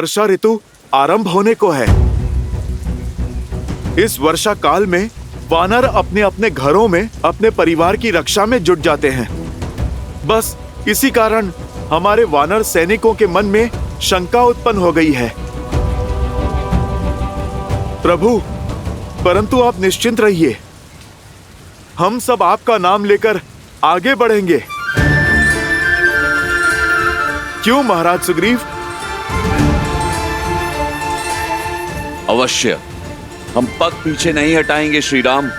वर्षा ऋतु आरंभ होने को है। इस वर्षा काल में वानर अपने अपने घरों में अपने परिवार की रक्षा में जुट जाते हैं। बस इसी कारण हमारे वानर सैनिकों के मन में शंका उत्पन्न हो गई है। प्रभु, परंतु आप निश्चिंत रहिए, हम सब आपका नाम लेकर आगे बढ़ेंगे। क्यों महाराज सुग्रीव? अवश्य, हम पग पीछे नहीं हटाएंगे श्री राम।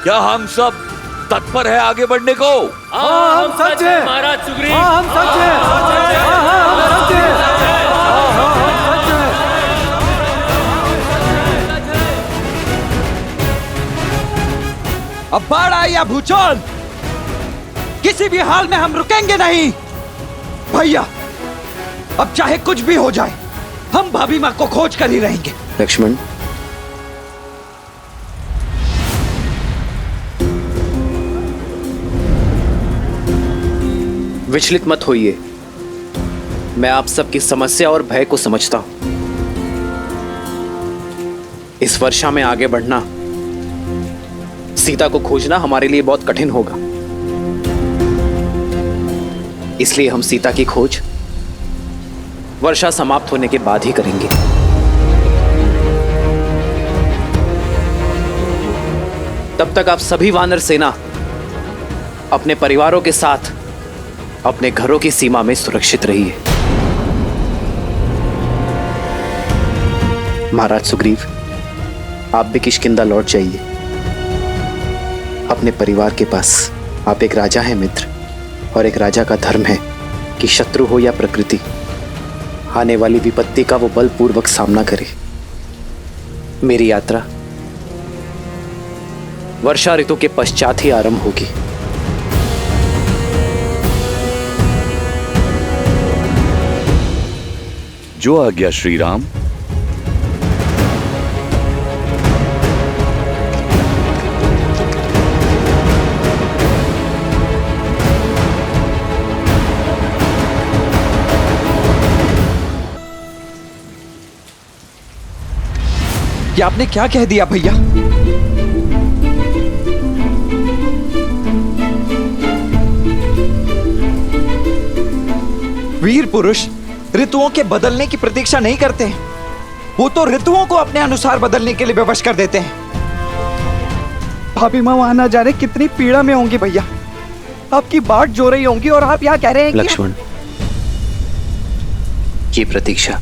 क्या हम सब तत्पर है आगे बढ़ने को? हाँ, हम सच है महाराज सुग्रीव। हाँ, हम सच है। अब बाढ़ आई या भूचाल, किसी भी हाल में हम रुकेंगे नहीं। भैया, अब चाहे कुछ भी हो जाए, हम भाभी मां को खोज कर ही रहेंगे। लक्ष्मण, विचलित मत होइए। मैं आप सबकी समस्या और भय को समझता हूं। इस वर्षा में आगे बढ़ना, सीता को खोजना हमारे लिए बहुत कठिन होगा। इसलिए हम सीता की खोज वर्षा समाप्त होने के बाद ही करेंगे। तब तक आप सभी वानर सेना अपने परिवारों के साथ अपने घरों की सीमा में सुरक्षित रहिए। महाराज सुग्रीव, आप भी किष्किंधा लौट जाइए अपने परिवार के पास। आप एक राजा हैं मित्र, और एक राजा का धर्म है कि शत्रु हो या प्रकृति, आने वाली विपत्ति का वो बलपूर्वक सामना करे। मेरी यात्रा वर्षा ऋतु के पश्चात ही आरंभ होगी। जो आज्ञा श्री राम। ये आपने क्या कह दिया भैया? वीर पुरुष ऋतुओं के बदलने की प्रतीक्षा नहीं करते हैं। वो तो ऋतुओं को अपने अनुसार बदलने के लिए विवश कर देते हैं। भाभी मां वहां ना जाने कितनी पीड़ा में होंगी भैया। आपकी बाट जो रही होंगी और आप यहाँ कह रहे हैं लक्ष्मण, ये प्रतीक्षा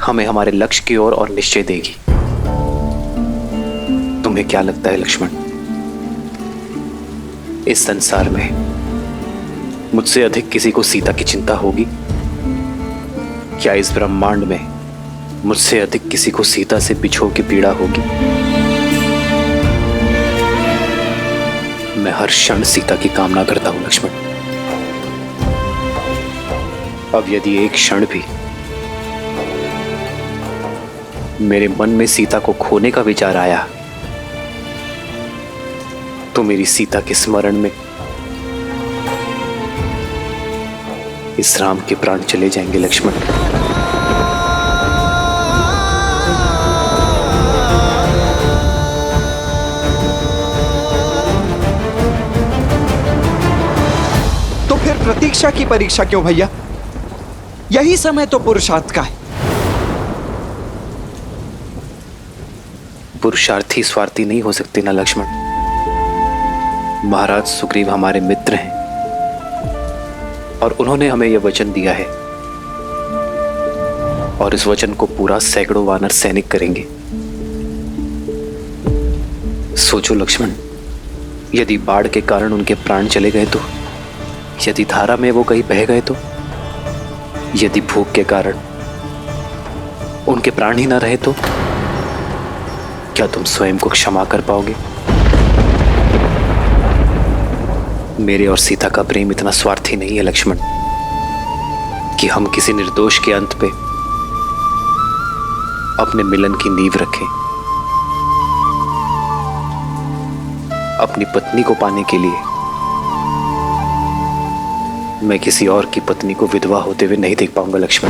हमें हमारे लक्ष्य की ओर और निश्चय देगी। तुम्हें क्या लगता है लक्ष्मण, इस संसार में मुझसे अधिक किसी को सीता की चिंता होगी? क्या इस ब्रह्मांड में मुझसे अधिक किसी को सीता से बिछोह की पीड़ा होगी? मैं हर क्षण सीता की कामना करता हूं लक्ष्मण। अब यदि एक क्षण भी मेरे मन में सीता को खोने का विचार आया, तो मेरी सीता के स्मरण में इस राम के प्राण चले जाएंगे लक्ष्मण। तो फिर प्रतीक्षा की परीक्षा क्यों भैया? यही समय तो पुरुषार्थ का है। पुरुषार्थी स्वार्थी नहीं हो सकते ना लक्ष्मण। महाराज सुग्रीव हमारे मित्र हैं और उन्होंने हमें यह वचन दिया है, और इस वचन को पूरा सैकड़ों वानर सैनिक करेंगे। सोचो लक्ष्मण, यदि बाढ़ के कारण उनके प्राण चले गए तो, यदि धारा में वो कहीं बह गए तो, यदि भूख के कारण उनके प्राण ही ना रहे तो, क्या तुम स्वयं को क्षमा कर पाओगे? मेरे और सीता का प्रेम इतना स्वार्थी नहीं है लक्ष्मण कि हम किसी निर्दोष के अंत पे अपने मिलन की नींव रखें। अपनी पत्नी को पाने के लिए मैं किसी और की पत्नी को विधवा होते हुए नहीं देख पाऊंगा लक्ष्मण।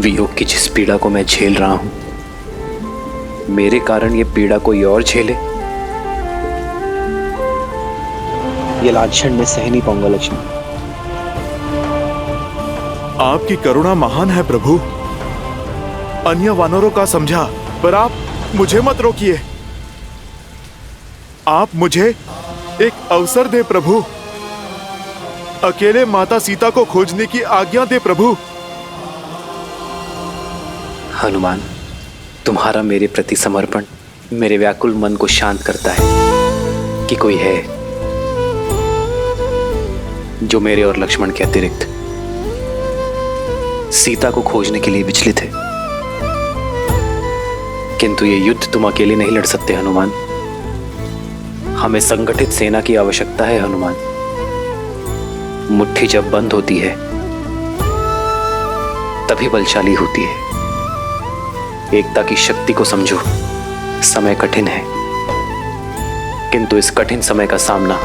वियोग की जिस पीड़ा को मैं झेल रहा हूं, मेरे कारण ये पीड़ा कोई और झेले, ये लाछन मैं सह नहीं पाऊंगा लक्ष्मण। आपकी करुणा महान है प्रभु। अन्य वानरों का समझा, पर आप मुझे मत रोकिए। आप मुझे एक अवसर दे प्रभु। अकेले माता सीता को खोजने की आज्ञा दे प्रभु। हनुमान, तुम्हारा मेरे प्रति समर्पण मेरे व्याकुल मन को शांत करता है कि कोई है जो मेरे और लक्ष्मण के अतिरिक्त सीता को खोजने के लिए विचलित है। किंतु ये युद्ध तुम अकेले नहीं लड़ सकते हनुमान। हमें संगठित सेना की आवश्यकता है हनुमान। मुट्ठी जब बंद होती है तभी बलशाली होती है। एकता की शक्ति को समझो। समय कठिन है, किंतु इस कठिन समय का सामना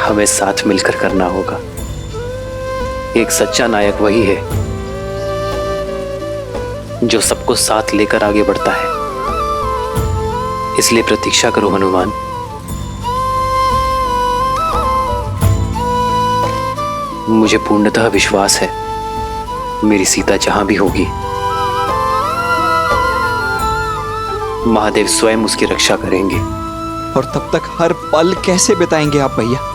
हमें साथ मिलकर करना होगा। एक सच्चा नायक वही है जो सबको साथ लेकर आगे बढ़ता है। इसलिए प्रतीक्षा करो हनुमान। मुझे पूर्णतः विश्वास है मेरी सीता जहां भी होगी, महादेव स्वयं उसकी रक्षा करेंगे। और तब तक हर पल कैसे बिताएंगे आप भैया?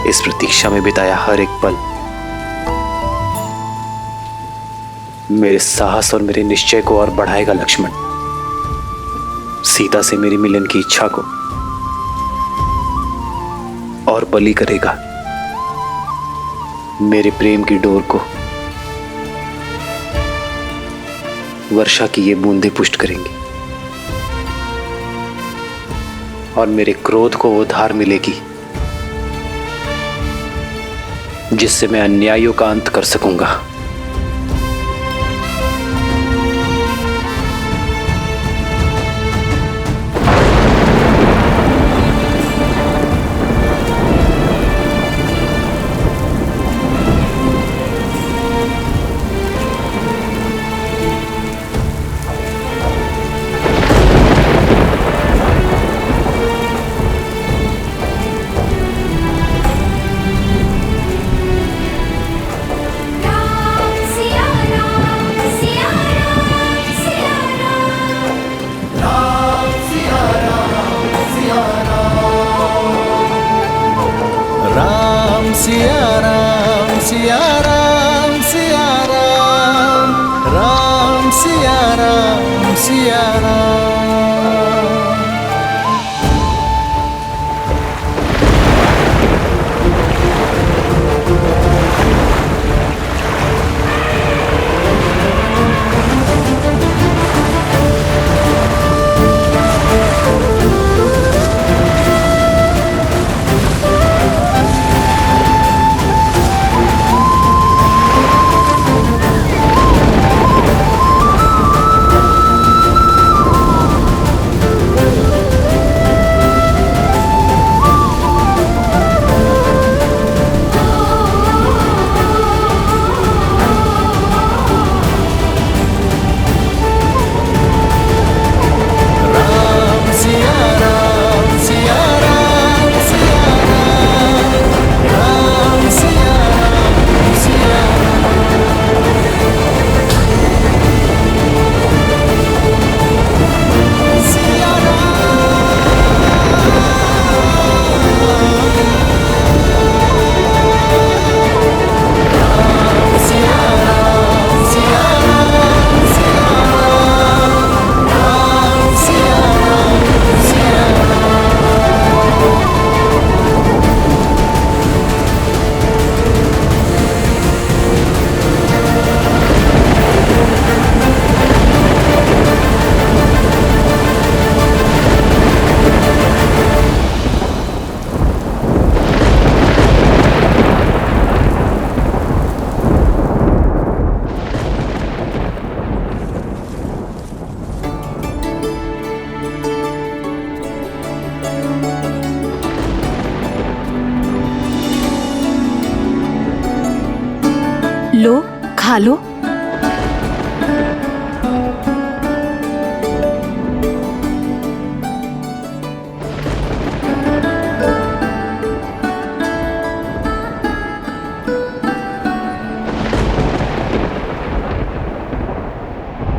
इस प्रतीक्षा में बिताया हर एक पल मेरे साहस और मेरे निश्चय को और बढ़ाएगा लक्ष्मण। सीता से मेरी मिलन की इच्छा को और बली करेगा। मेरे प्रेम की डोर को वर्षा की ये बूंदें पुष्ट करेंगी और मेरे क्रोध को वो धार मिलेगी जिससे मैं अन्यायों का अंत कर सकूंगा। लो, खा लो।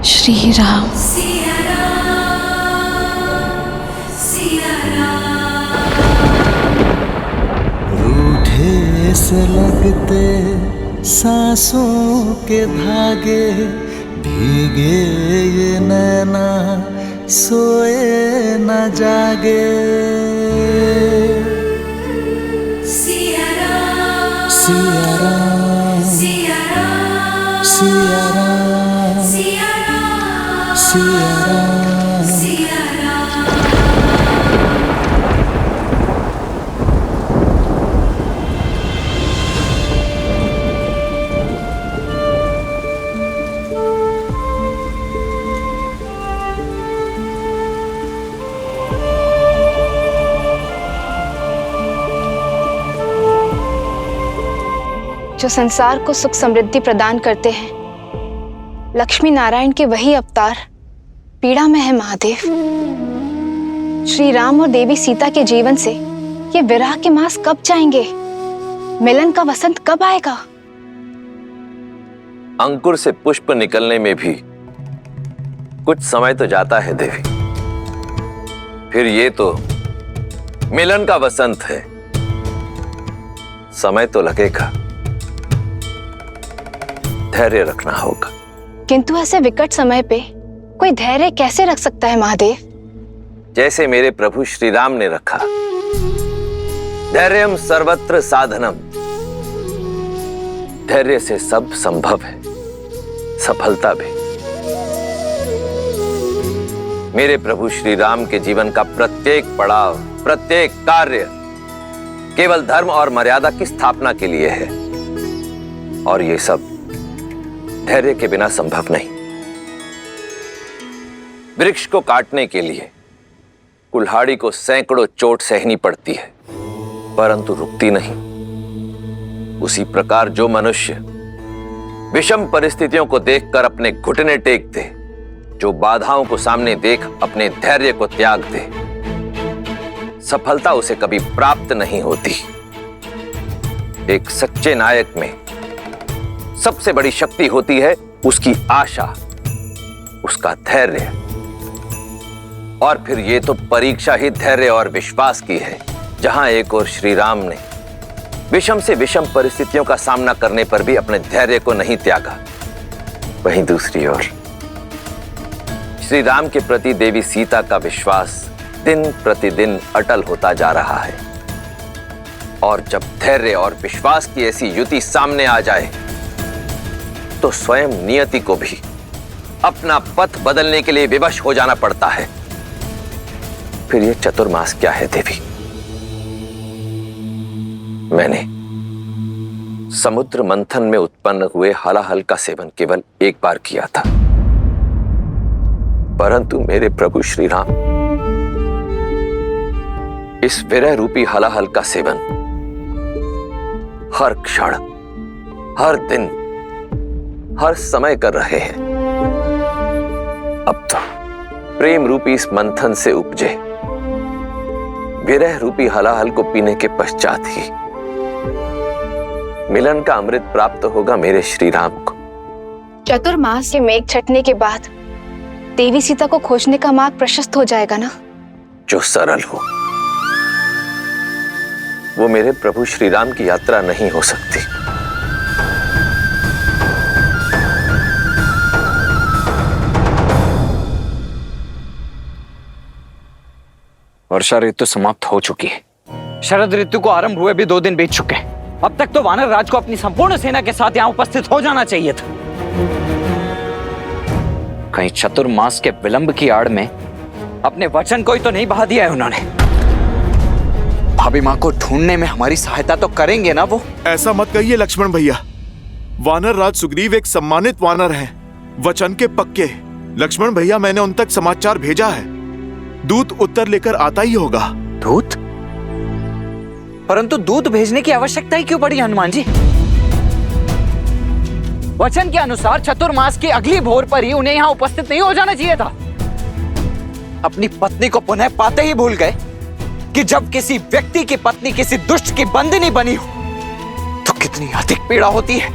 श्री राम। रूठे से लगते सांसों के धागे, भीगे ये नैना सोए न जागे। सिया राम, सिया राम, सिया राम, सिया राम, सिया राम, सिया राम, सिया राम। जो संसार को सुख समृद्धि प्रदान करते हैं, लक्ष्मी नारायण के वही अवतार पीड़ा में है महादेव। श्री राम और देवी सीता के जीवन से ये विरह के मास कब जाएंगे? मिलन का वसंत कब आएगा? अंकुर से पुष्प निकलने में भी कुछ समय तो जाता है देवी। फिर ये तो मिलन का वसंत है, समय तो लगेगा, धैर्य रखना होगा। किंतु ऐसे विकट समय पे कोई धैर्य कैसे रख सकता है महादेव? जैसे मेरे प्रभु श्री राम ने रखा। धैर्यम सर्वत्र साधनम। धैर्य से सब संभव है, सफलता भी। मेरे प्रभु श्री राम के जीवन का प्रत्येक पड़ाव, प्रत्येक कार्य केवल धर्म और मर्यादा की स्थापना के लिए है, और ये सब धैर्य के बिना संभव नहीं। वृक्ष को काटने के लिए कुल्हाड़ी को सैकड़ों चोट सहनी पड़ती है, परंतु रुकती नहीं। उसी प्रकार जो मनुष्य विषम परिस्थितियों को देखकर अपने घुटने टेक दे, जो बाधाओं को सामने देख अपने धैर्य को त्याग दे, सफलता उसे कभी प्राप्त नहीं होती। एक सच्चे नायक में सबसे बड़ी शक्ति होती है उसकी आशा, उसका धैर्य। और फिर ये तो परीक्षा ही धैर्य और विश्वास की है, जहां एक और श्री राम ने विषम से विषम परिस्थितियों का सामना करने पर भी अपने धैर्य को नहीं त्यागा, वहीं दूसरी ओर श्री राम के प्रति देवी सीता का विश्वास दिन प्रतिदिन अटल होता जा रहा है। और जब धैर्य और विश्वास की ऐसी युति सामने आ जाए, तो स्वयं नियति को भी अपना पथ बदलने के लिए विवश हो जाना पड़ता है। फिर यह चतुर्मास क्या है देवी? मैंने समुद्र मंथन में उत्पन्न हुए हलाहल का सेवन केवल एक बार किया था, परंतु मेरे प्रभु श्री राम इस विरह रूपी हलाहल का सेवन हर क्षण, हर दिन, हर समय कर रहे हैं। अब तो प्रेम रूपी इस मंथन से उपजे विरह रूपी हलाहल को पीने के पश्चात ही मिलन का अमृत प्राप्त होगा मेरे श्री राम को। चतुर्मास के मेघ छटने के बाद देवी सीता को खोजने का मार्ग प्रशस्त हो जाएगा ना? जो सरल हो, वो मेरे प्रभु श्री राम की यात्रा नहीं हो सकती। वर्षा ऋतु समाप्त हो चुकी है। शरद ऋतु को आरंभ हुए भी 2 दिन बीत चुके हैं। अब तक तो वानर राज को अपनी संपूर्ण सेना के साथ यहाँ उपस्थित हो जाना चाहिए था। कहीं चतुर्मास के विलंब की आड़ में अपने वचन को ही तो नहीं बहा दिया है उन्होंने। भाभी माँ को ढूंढने में हमारी सहायता तो करेंगे ना वो? ऐसा मत कहिए लक्ष्मण भैया। वानर राज सुग्रीव एक सम्मानित वानर हैं, वचन के पक्के। लक्ष्मण भैया, मैंने उन तक समाचार भेजा है, दूत उत्तर लेकर आता ही होगा। दूत? परंतु दूत भेजने की आवश्यकता ही क्यों पड़ी हनुमान जी? वचन के अनुसार चतुर्मास की अगली भोर पर ही उन्हें यहाँ उपस्थित नहीं हो जाना चाहिए था। अपनी पत्नी को पुनः पाते ही भूल गए कि जब किसी व्यक्ति की पत्नी किसी दुष्ट की बंदिनी बनी हो तो कितनी अधिक पीड़ा होती है।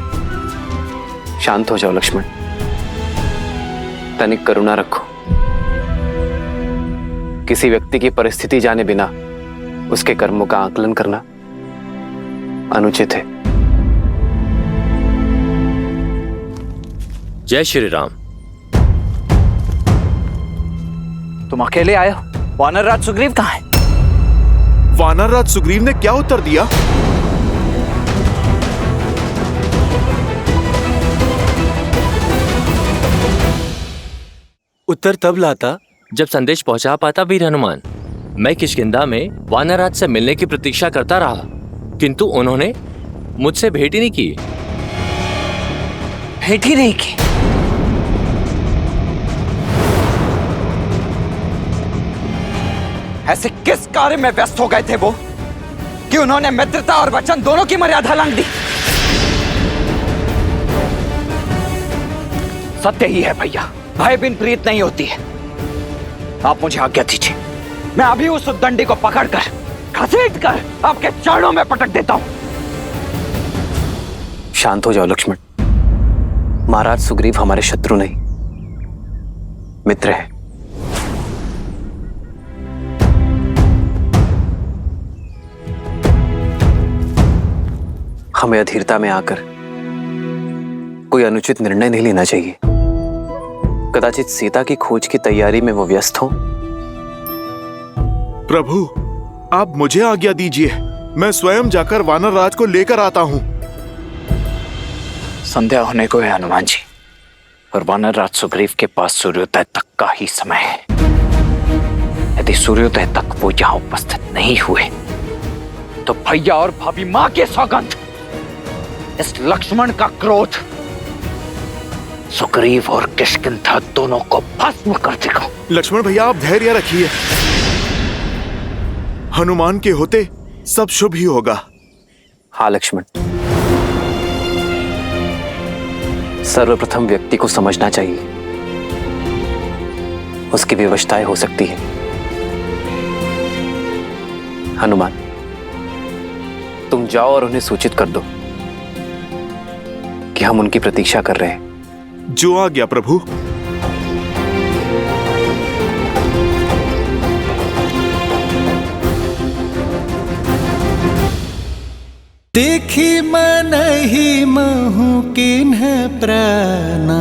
शांत हो जाओ लक्ष्मण, तनिक करुणा रखो। किसी व्यक्ति की परिस्थिति जाने बिना उसके कर्मों का आकलन करना अनुचित है। जय श्री राम। तुम अकेले आए हो? वानर राज सुग्रीव कहाँ है? वानर राज सुग्रीव ने क्या उत्तर दिया? उत्तर तब लाता जब संदेश पहुंचा पाता वीर हनुमान। मैं किष्किंधा में वानरराज से मिलने की प्रतीक्षा करता रहा, किंतु उन्होंने मुझसे भेंट ही नहीं की। भेंट ही नहीं की? ऐसे किस कार्य में व्यस्त हो गए थे वो कि उन्होंने मित्रता और वचन दोनों की मर्यादा लांघ दी? सत्य ही है भैया, भय बिन प्रीत नहीं होती है। आप मुझे आज्ञा दीजिए, मैं अभी उस उद्दंडी को पकड़कर घसीटकर आपके चरणों में पटक देता हूं। शांत हो जाओ लक्ष्मण। महाराज सुग्रीव हमारे शत्रु नहीं, मित्र हैं। हमें अधीरता में आकर कोई अनुचित निर्णय नहीं लेना चाहिए। कदाचित सीता की खोज की तैयारी में वो व्यस्त हो। प्रभु, आप मुझे आज्ञा दीजिए, मैं स्वयं जाकर वानर राज को लेकर आता हूं। संध्या होने को है हनुमान जी, और वानर राज सुग्रीव के पास सूर्योदय तक का ही समय है। यदि सूर्योदय तक वो यहाँ उपस्थित नहीं हुए तो भैया और भाभी मां के सौगंध, इस लक्ष्मण का क्रोध सुग्रीव और किष्किंधा दोनों को भस्म कर देगा। लक्ष्मण भैया, आप धैर्य रखिए, हनुमान के होते सब शुभ ही होगा। हाँ लक्ष्मण, सर्वप्रथम व्यक्ति को समझना चाहिए, उसकी विवशताएं हो सकती है। हनुमान, तुम जाओ और उन्हें सूचित कर दो कि हम उनकी प्रतीक्षा कर रहे हैं। जो आज्ञा प्रभु। देखी मन ही महु किन्ह प्रणामा,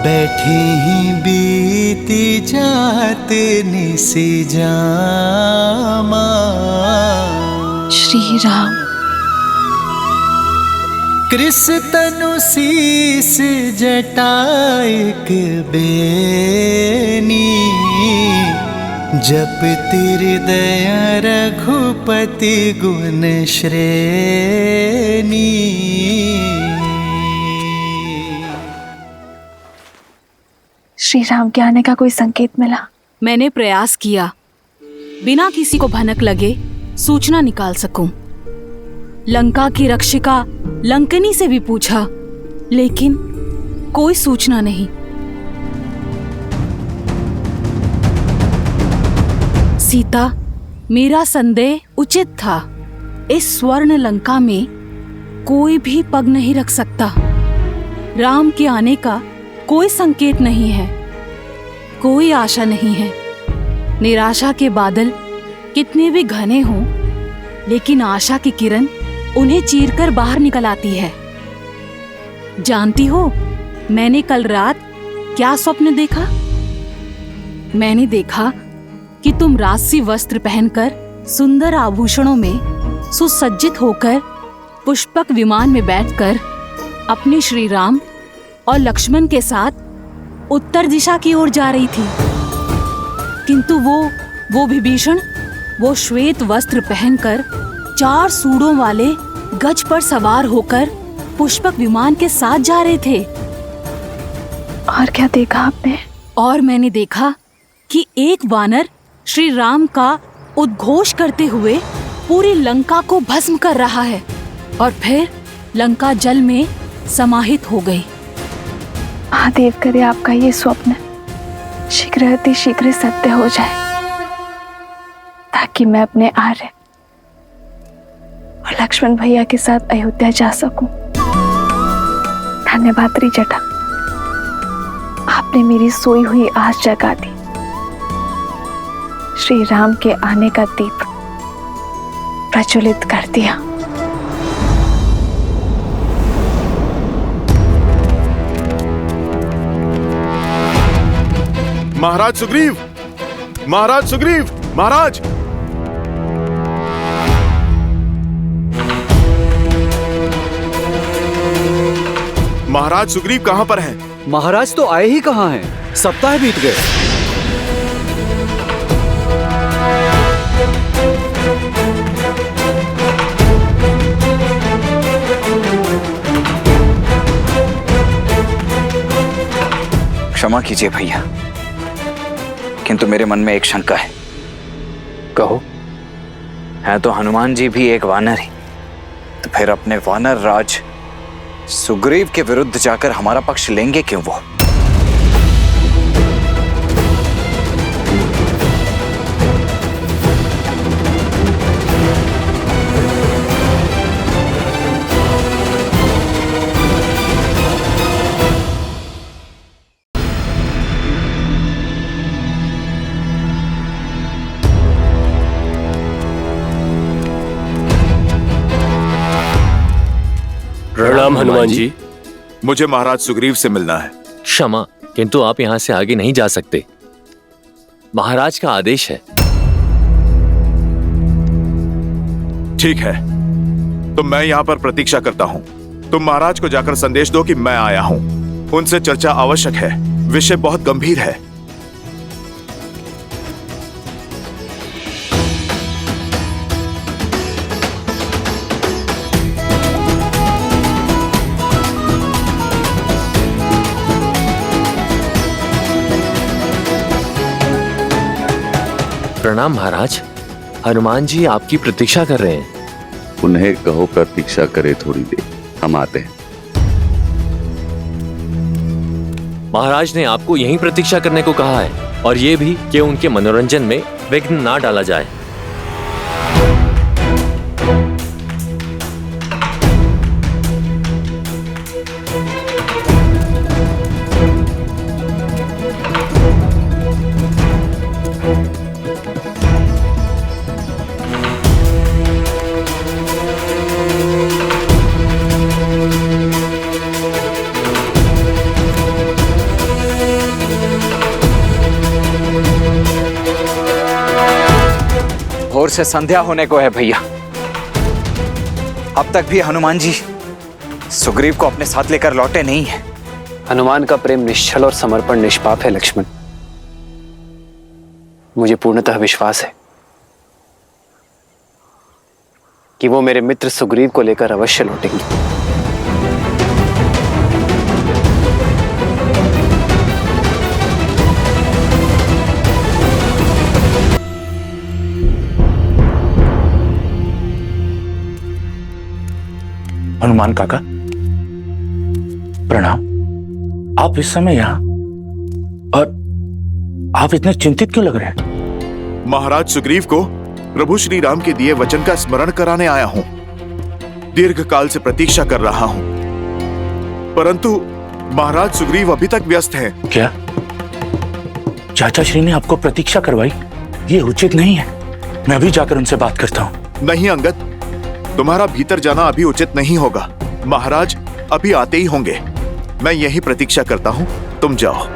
बैठे ही बीती जाते निसी जामा। श्री राम। कृष तनु शीस जटाइक बेनी, जप हृदय रघुपति गुण श्रेणी। श्री राम के आने का कोई संकेत मिला? मैंने प्रयास किया, बिना किसी को भनक लगे सूचना निकाल सकूं। लंका की रक्षिका लंकनी से भी पूछा, लेकिन कोई सूचना नहीं। सीता, मेरा संदेह उचित था। इस स्वर्ण लंका में कोई भी पग नहीं रख सकता। राम के आने का कोई संकेत नहीं है, कोई आशा नहीं है। निराशा के बादल कितने भी घने हों, लेकिन आशा की किरण उन्हें चीरकर बाहर निकल आती है। जानती हो, मैंने कल रात क्या स्वप्न देखा? मैंने देखा कि तुम राजसी वस्त्र पहनकर, सुंदर आभूषणों में सुसज्जित होकर, पुष्पक विमान में बैठकर अपने श्री राम और लक्ष्मण के साथ उत्तर दिशा की ओर जा रही थी। किंतु वो विभीषण, वो श्वेत वस्त्र पहनकर 4 सूढ़ों वाले गज पर सवार होकर पुष्पक विमान के साथ जा रहे थे। और क्या देखा आपने? और मैंने देखा कि एक वानर श्री राम का उद्घोष करते हुए पूरी लंका को भस्म कर रहा है और फिर लंका जल में समाहित हो गई। महादेव करे आपका ये स्वप्न शीघ्र अति शीघ्र सत्य हो जाए, ताकि मैं अपने आर्य और लक्ष्मण भैया के साथ अयोध्या जा सकूं। धन्यवाद त्रिजटा, आपने मेरी सोई हुई आस जगा दी। श्री राम के आने का दीप प्रज्वलित कर दिया। महाराज सुग्रीव, महाराज सुग्रीव, महाराज। महाराज सुग्रीव कहां पर हैं? महाराज तो आए ही कहाँ हैं? सप्ताह बीत गए। क्षमा कीजिए भैया, किंतु मेरे मन में एक शंका है। कहो। है तो हनुमान जी भी एक वानर ही, तो फिर अपने वानर राज सुग्रीव के विरुद्ध जाकर हमारा पक्ष लेंगे क्यों वो? प्रणाम हनुमान जी। मुझे महाराज सुग्रीव से मिलना है। क्षमा, किंतु आप यहाँ से आगे नहीं जा सकते। महाराज का आदेश है। ठीक है, तो मैं यहाँ पर प्रतीक्षा करता हूँ। तुम महाराज को जाकर संदेश दो कि मैं आया हूँ। उनसे चर्चा आवश्यक है, विषय बहुत गंभीर है। प्रणाम महाराज, हनुमान जी आपकी प्रतीक्षा कर रहे हैं। उन्हें कहो प्रतीक्षा करे थोड़ी देर, हम आते हैं। महाराज ने आपको यहीं प्रतीक्षा करने को कहा है, और ये भी कि उनके मनोरंजन में विघ्न ना डाला जाए। भोर से संध्या होने को है भैया, अब तक भी हनुमान जी सुग्रीव को अपने साथ लेकर लौटे नहीं हैं। हनुमान का प्रेम निश्चल और समर्पण निष्पाप है लक्ष्मण। मुझे पूर्णतः विश्वास है कि वो मेरे मित्र सुग्रीव को लेकर अवश्य लौटेंगे। हनुमान काका, प्रणाम। आप इस समय यहाँ, और आप इतने चिंतित क्यों लग रहे हैं? महाराज सुग्रीव को प्रभु श्री राम के दिए वचन का स्मरण कराने आया हूँ। दीर्घ काल से प्रतीक्षा कर रहा हूँ, परंतु महाराज सुग्रीव अभी तक व्यस्त हैं। क्या चाचा श्री ने आपको प्रतीक्षा करवाई? ये उचित नहीं है। मैं भी जाकर उनसे बात करता हूँ। नहीं अंगद, तुम्हारा भीतर जाना अभी उचित नहीं होगा। महाराज अभी आते ही होंगे। मैं यही प्रतीक्षा करता हूं, तुम जाओ।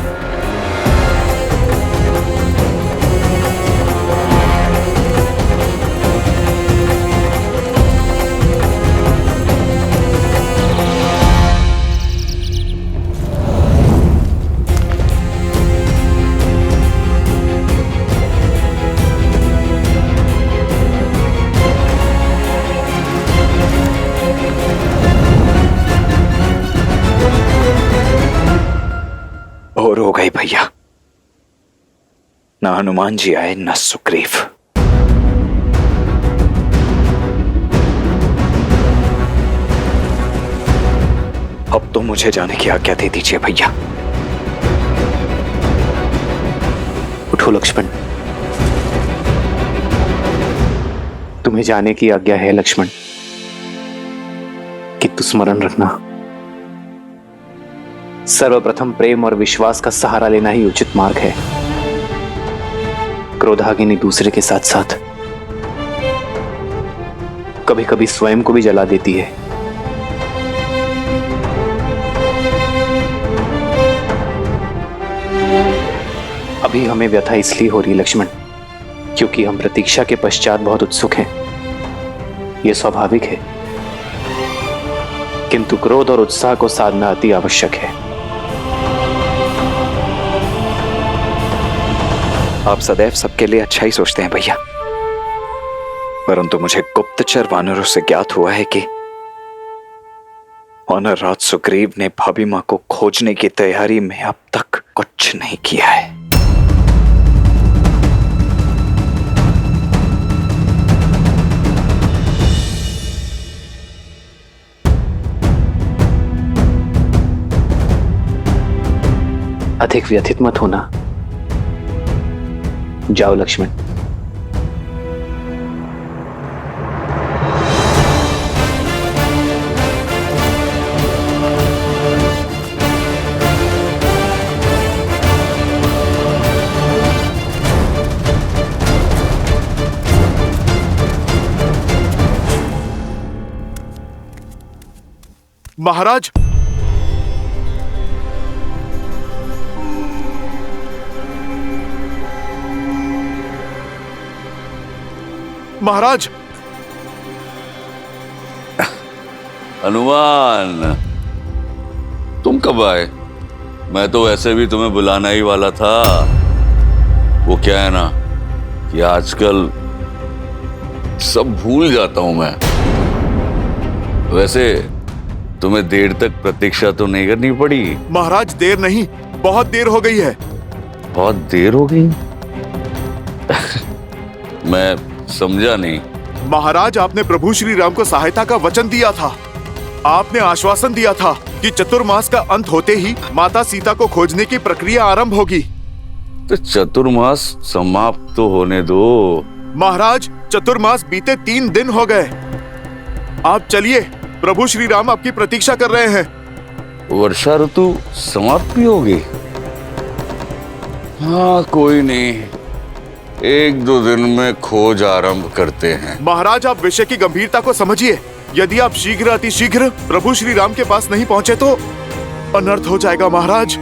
भोर हो गई हनुमान जी आए न सुग्रीव। अब तो मुझे जाने की आज्ञा दे दीजिए भैया। उठो लक्ष्मण, तुम्हें जाने की आज्ञा है लक्ष्मण, किंतु स्मरण रखना, सर्वप्रथम प्रेम और विश्वास का सहारा लेना ही उचित मार्ग है। क्रोधाग्नि दूसरे के साथ साथ कभी कभी स्वयं को भी जला देती है। अभी हमें व्यथा इसलिए हो रही लक्ष्मण, क्योंकि हम प्रतीक्षा के पश्चात बहुत उत्सुक हैं। यह स्वाभाविक है, किंतु क्रोध और उत्साह को साधना अति आवश्यक है। आप सदैव सबके लिए अच्छा ही सोचते हैं भैया, परंतु मुझे गुप्तचर वानरों से ज्ञात हुआ है कि वानर राज सुग्रीव ने भाभी मां को खोजने की तैयारी में अब तक कुछ नहीं किया है। अधिक व्यथित मत होना, जाओ लक्ष्मण। महाराज, महाराज, हनुमान, तुम कब आए? मैं तो वैसे भी तुम्हें बुलाना ही वाला था। वो क्या है ना कि आजकल सब भूल जाता हूं मैं। वैसे तुम्हें देर तक प्रतीक्षा तो नहीं करनी पड़ी। महाराज देर नहीं, बहुत देर हो गई है। बहुत देर हो गई? मैं समझा नहीं। महाराज, आपने प्रभु श्री राम को सहायता का वचन दिया था। आपने आश्वासन दिया था कि चतुर्मास का अंत होते ही माता सीता को खोजने की प्रक्रिया आरंभ होगी। तो चतुर्मास समाप्त तो होने दो। महाराज, चतुर्मास बीते 3 दिन हो गए। आप चलिए, प्रभु श्री राम आपकी प्रतीक्षा कर रहे हैं। वर्षा ऋतु समाप्त भी होगी? हाँ, कोई नहीं, 1-2 दिन में खोज आरंभ करते हैं। महाराज, आप विषय की गंभीरता को समझिए। यदि आप शीघ्र अतिशीघ्र प्रभु श्री राम के पास नहीं पहुंचे तो अनर्थ हो जाएगा महाराज।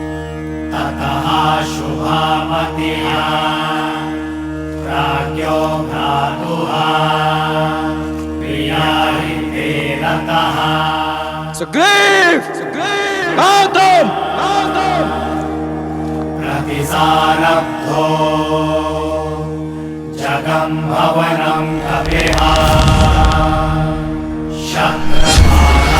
सुग्रीव, कहाँ तुम? प्रतिसारब्धो जगम भवनम कपिहा शक्रमानासन्।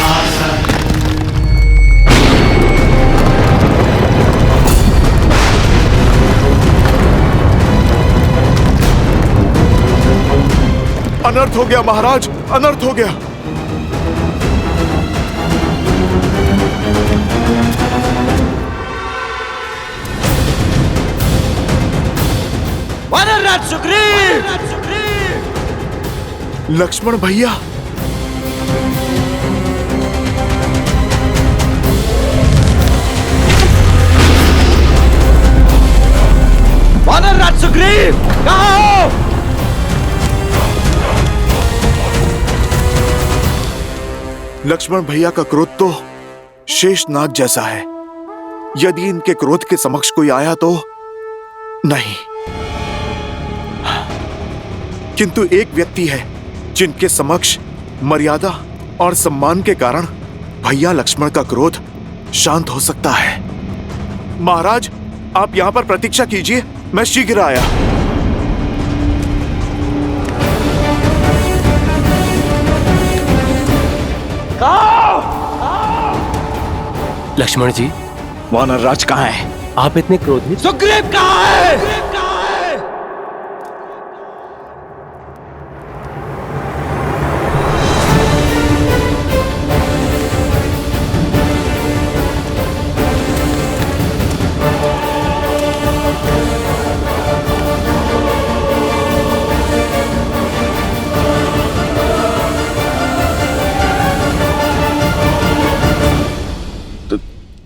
अनर्थ हो गया महाराज, अनर्थ हो गया। वानरराज सुग्रीव! लक्ष्मण भैया, वानरराज सुग्रीव, कहाँ हो? लक्ष्मण भैया का क्रोध तो शेषनाग जैसा है। यदि इनके क्रोध के समक्ष कोई आया तो नहीं, किंतु एक व्यक्ति है जिनके समक्ष मर्यादा और सम्मान के कारण भैया लक्ष्मण का क्रोध शांत हो सकता है। महाराज, आप यहां पर प्रतीक्षा कीजिए, मैं शीघ्र आया। लक्ष्मण जी, वानरराज कहाँ है? आप इतने क्रोधित? सुग्रीव कहाँ है?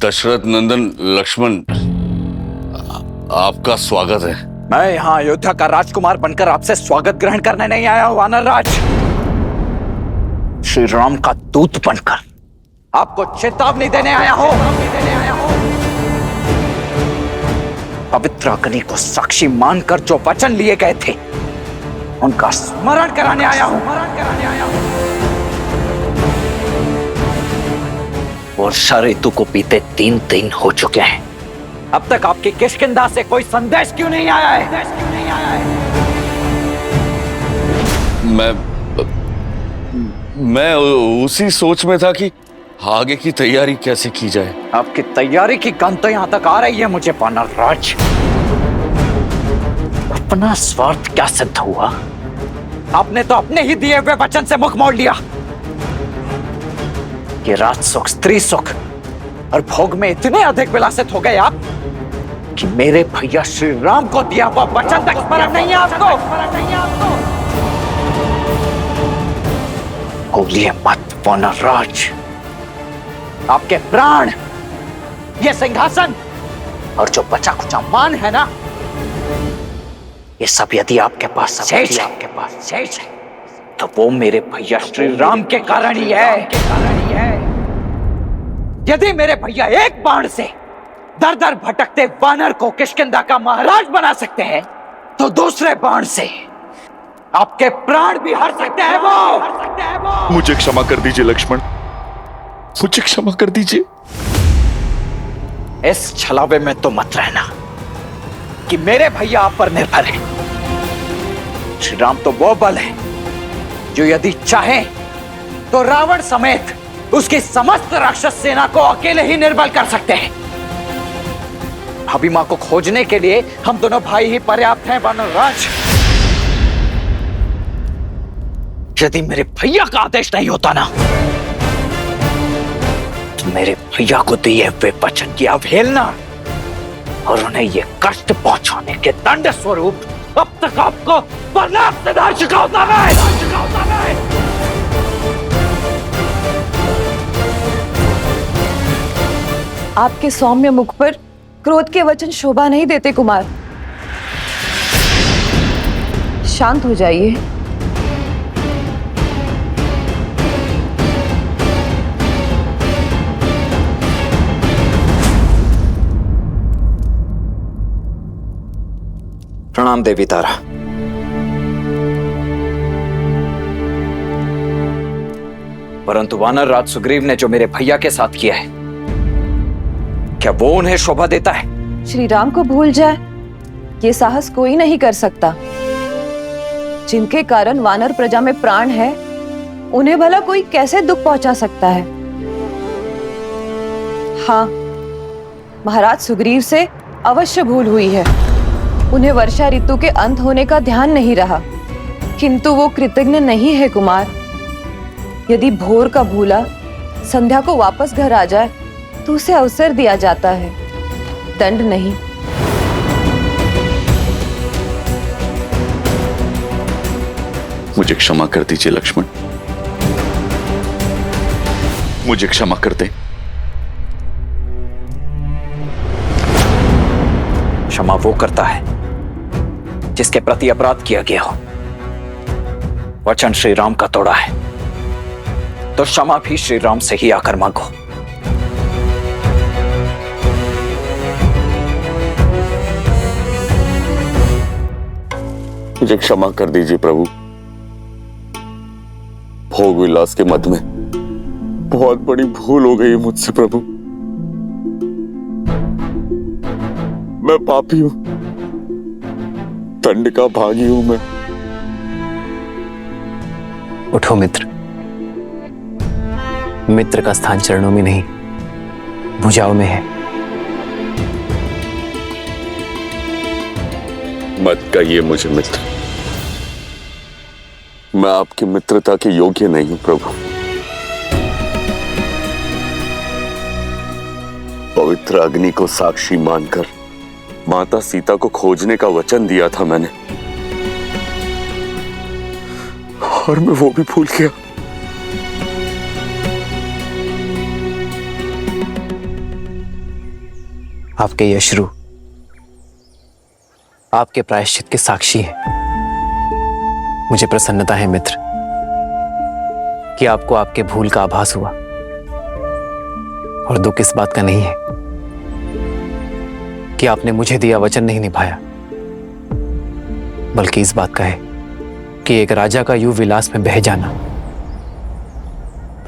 दशरथ नंदन लक्ष्मण, आपका स्वागत है। मैं यहाँ अयोध्या का राजकुमार बनकर आपसे स्वागत ग्रहण करने नहीं आया हूँ वानर राज। श्री राम का दूत बनकर आपको चेतावनी देने आया हूँ। पवित्र अग्नि को साक्षी मानकर जो वचन लिए गए थे उनका स्मरण कराने आया हूँ। वर्षा ऋतु को बीते 3 दिन हो चुके हैं, अब तक आपकी किष्किंधा से कोई संदेश क्यों नहीं आया है? मैं उसी सोच में था कि आगे की तैयारी कैसे की जाए। आपकी तैयारी की गंध तो यहां तक आ रही है मुझे वानर राज। अपना स्वार्थ क्या सिद्ध हुआ? आपने तो अपने ही दिए हुए वचन से मुख मोड़ लिया कि राज सुख, स्त्री सुख और भोग में इतने अधिक विलासित हो गए आप कि मेरे भैया श्री राम को दिया हुआ वचन तक स्मरण नहीं है आपको। बोलिए मत वानर राज। आपके प्राण, ये सिंहासन और जो बचा कुचा मान है ना, ये सब यदि आपके पास शेष है तो वो मेरे भैया श्री राम के कारण ही है। यदि मेरे भैया एक बाण से दर दर भटकते वानर को किष्किंधा का महाराज बना सकते हैं तो दूसरे बाण से आपके प्राण भी हर सकते हैं वो। मुझे क्षमा कर दीजिए लक्ष्मण, मुझे क्षमा कर दीजिए। इस छलावे में तो मत रहना कि मेरे भैया आप पर निर्भर है। श्री राम तो वो बल है जो यदि चाहे तो रावण समेत उसकी समस्त राक्षस सेना को अकेले ही निर्बल कर सकते हैं। भाभी मां को खोजने के लिए हम दोनों भाई ही पर्याप्त हैं वानर राज। यदि मेरे भैया का आदेश नहीं होता ना तो मेरे भैया को दिए हुए वचन की अवहेलना और उन्हें ये कष्ट पहुंचाने के दंड स्वरूप अब तक आपको पर्याप्त सजा चुकाता है। आपके सौम्य मुख पर क्रोध के वचन शोभा नहीं देते कुमार। शांत हो जाइए। प्रणाम देवी तारा। परंतु वानर राज सुग्रीव ने जो मेरे भैया के साथ किया है, क्या वो उन्हें शोभा देता है? श्री राम को भूल जाए ये साहस कोई नहीं कर सकता। जिनके कारण वानर प्रजा में प्राण है उन्हें भला कोई कैसे दुख पहुंचा सकता है? हाँ, महाराज सुग्रीव से अवश्य भूल हुई है। उन्हें वर्षा ऋतु के अंत होने का ध्यान नहीं रहा, किंतु वो कृतज्ञ नहीं है कुमार। यदि भोर का भूला संध्या को वापस घर आ जाए तो उसे अवसर दिया जाता है, दंड नहीं। मुझे क्षमा कर दीजिए लक्ष्मण, मुझे क्षमा कर दें। क्षमा वो करता है जिसके प्रति अपराध किया गया हो। वचन श्री राम का तोड़ा है तो क्षमा भी श्री राम से ही आकर मांगो। मुझे क्षमा कर दीजिए प्रभु। भोग विलास के मद में बहुत बड़ी भूल हो गई मुझसे प्रभु। मैं पापी हूं, दंड का भागी हूं मैं। उठो मित्र, मित्र का स्थान चरणों में नहीं भुजाओं में है। मत कहिए मुझे मित्र, मैं आपकी मित्रता के योग्य नहीं हूं प्रभु। पवित्र अग्नि को साक्षी मानकर माता सीता को खोजने का वचन दिया था मैंने, और मैं वो भी भूल गया। आपके ये अश्रु आपके प्रायश्चित के साक्षी हैं। मुझे प्रसन्नता है मित्र कि आपको आपके भूल का आभास हुआ, और दुख इस बात का नहीं है कि आपने मुझे दिया वचन नहीं निभाया, बल्कि इस बात का है कि एक राजा का यूं विलास में बह जाना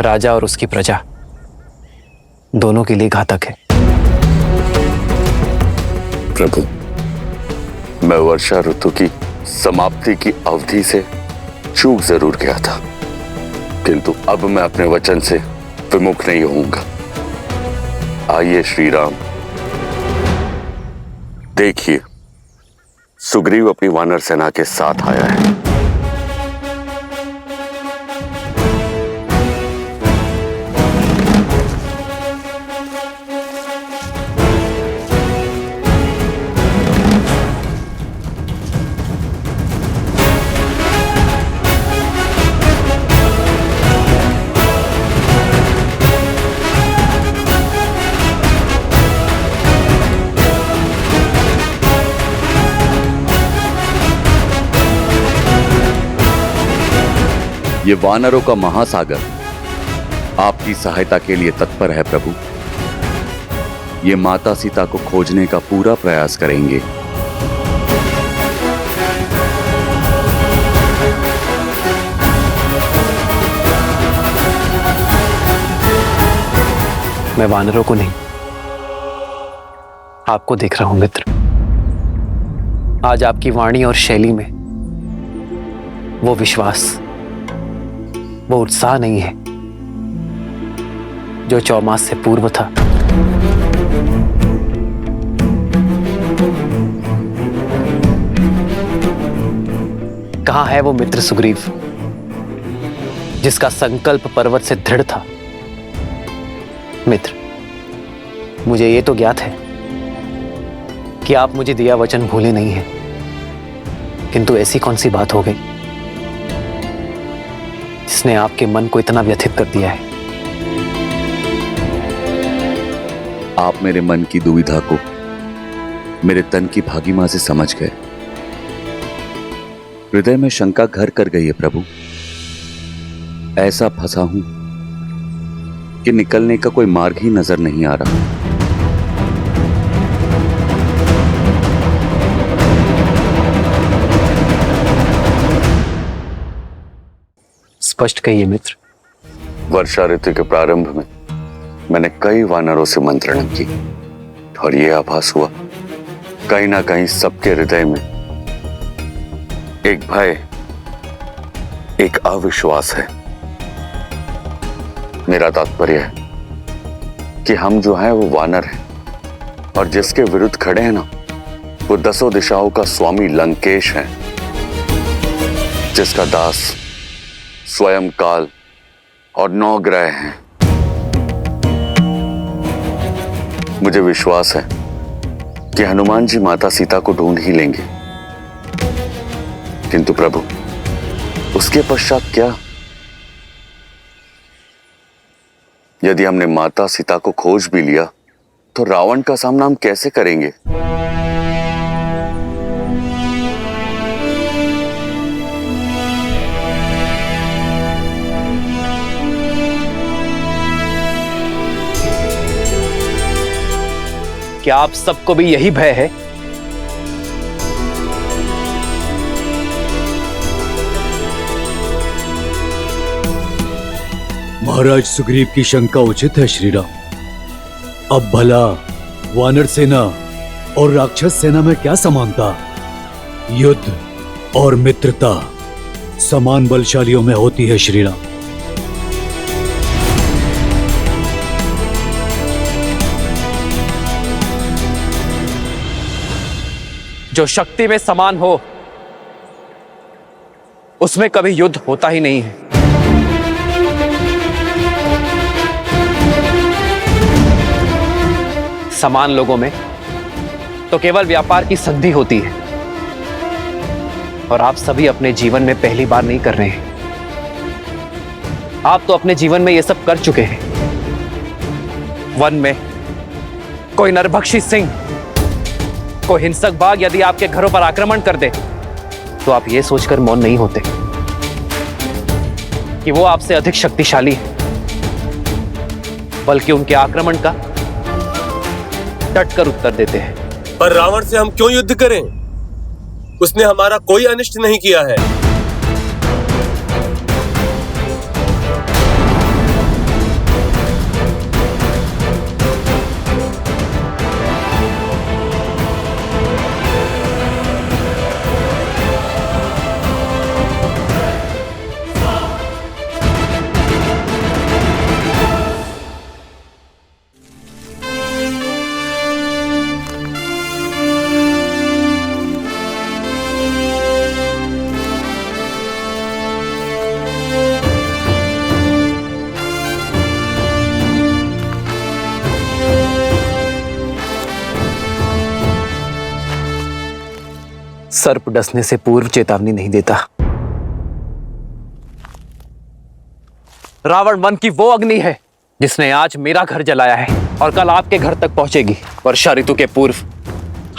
राजा और उसकी प्रजा दोनों के लिए घातक है। प्रभु, मैं वर्षा ऋतु की समाप्ति की अवधि से चूक जरूर गया था, किंतु अब मैं अपने वचन से विमुख नहीं होऊंगा। आइए श्री राम, देखिए सुग्रीव अपनी वानर सेना के साथ आया है। ये वानरों का महासागर आपकी सहायता के लिए तत्पर है प्रभु। ये माता सीता को खोजने का पूरा प्रयास करेंगे। मैं वानरों को नहीं, आपको देख रहा हूं मित्र। आज आपकी वाणी और शैली में वो विश्वास, वो उत्साह नहीं है जो 4 मास से पूर्व था। कहां है वो मित्र सुग्रीव जिसका संकल्प पर्वत से दृढ़ था? मित्र, मुझे ये तो ज्ञात है कि आप मुझे दिया वचन भूले नहीं हैं, किंतु ऐसी कौन सी बात हो गई जिसने आपके मन को इतना व्यथित कर दिया है? आप मेरे मन की दुविधा को मेरे तन की भागीमा से समझ गए। हृदय में शंका घर कर गई है प्रभु। ऐसा फंसा हूं कि निकलने का कोई मार्ग ही नजर नहीं आ रहा। स्पष्ट कहिए मित्र। वर्षा ऋतु के प्रारंभ में मैंने कई वानरों से मंत्रणा की और यह आभास हुआ कहीं ना कहीं सबके हृदय में एक भय, एक अविश्वास है। मेरा तात्पर्य है कि हम जो हैं वो वानर हैं, और जिसके विरुद्ध खड़े हैं ना, वो 10 दिशाओं का स्वामी लंकेश है, जिसका दास स्वयं काल और 9 ग्रह हैं। मुझे विश्वास है कि हनुमान जी माता सीता को ढूंढ ही लेंगे, किंतु प्रभु उसके पश्चात क्या? यदि हमने माता सीता को खोज भी लिया तो रावण का सामना हम कैसे करेंगे? क्या आप सबको भी यही भय है? महाराज सुग्रीव की शंका उचित है श्री राम। अब भला वानर सेना और राक्षस सेना में क्या समानता? युद्ध और मित्रता समान बलशालियों में होती है श्री राम। जो शक्ति में समान हो उसमें कभी युद्ध होता ही नहीं है। समान लोगों में तो केवल व्यापार की संधि होती है, और आप सभी अपने जीवन में पहली बार नहीं कर रहे हैं। आप तो अपने जीवन में यह सब कर चुके हैं। वन में कोई नरभक्षी सिंह, कोई हिंसक बाघ यदि आपके घरों पर आक्रमण कर दे तो आप ये सोचकर मौन नहीं होते कि वो आपसे अधिक शक्तिशाली है, बल्कि उनके आक्रमण का डटकर उत्तर देते हैं। पर रावण से हम क्यों युद्ध करें? उसने हमारा कोई अनिष्ट नहीं किया है। सर्प डसने से पूर्व चेतावनी नहीं देता। रावण मन की वो अग्नि है जिसने आज मेरा घर जलाया है और कल आपके घर तक पहुंचेगी। वर्षा ऋतु के पूर्व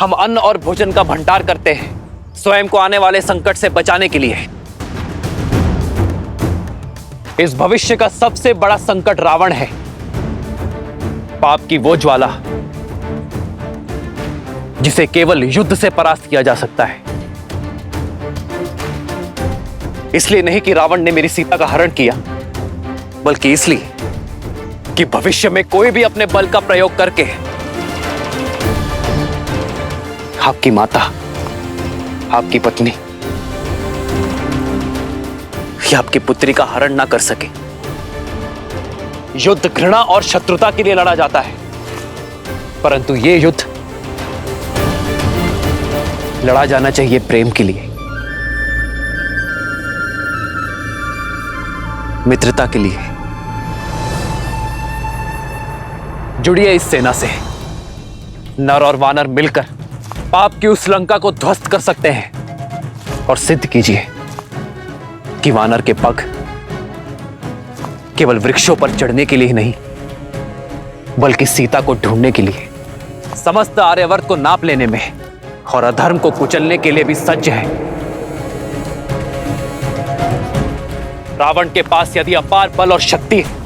हम अन्न और भोजन का भंडार करते हैं, स्वयं को आने वाले संकट से बचाने के लिए। इस भविष्य का सबसे बड़ा संकट रावण है, पाप की वो ज्वाला जिसे केवल युद्ध से परास्त किया जा सकता है। इसलिए नहीं कि रावण ने मेरी सीता का हरण किया, बल्कि इसलिए कि भविष्य में कोई भी अपने बल का प्रयोग करके आपकी माता, आपकी पत्नी या आपकी पुत्री का हरण ना कर सके। युद्ध घृणा और शत्रुता के लिए लड़ा जाता है, परंतु यह युद्ध लड़ा जाना चाहिए प्रेम के लिए, मित्रता के लिए। जुड़िए इस सेना से। नर और वानर मिलकर पाप की उस लंका को ध्वस्त कर सकते हैं। और सिद्ध कीजिए कि वानर के पग केवल वृक्षों पर चढ़ने के लिए ही नहीं, बल्कि सीता को ढूंढने के लिए, समस्त आर्यवर्त को नाप लेने में और अधर्म को कुचलने के लिए भी सज्ज है। रावण के पास यदि अपार बल और शक्ति है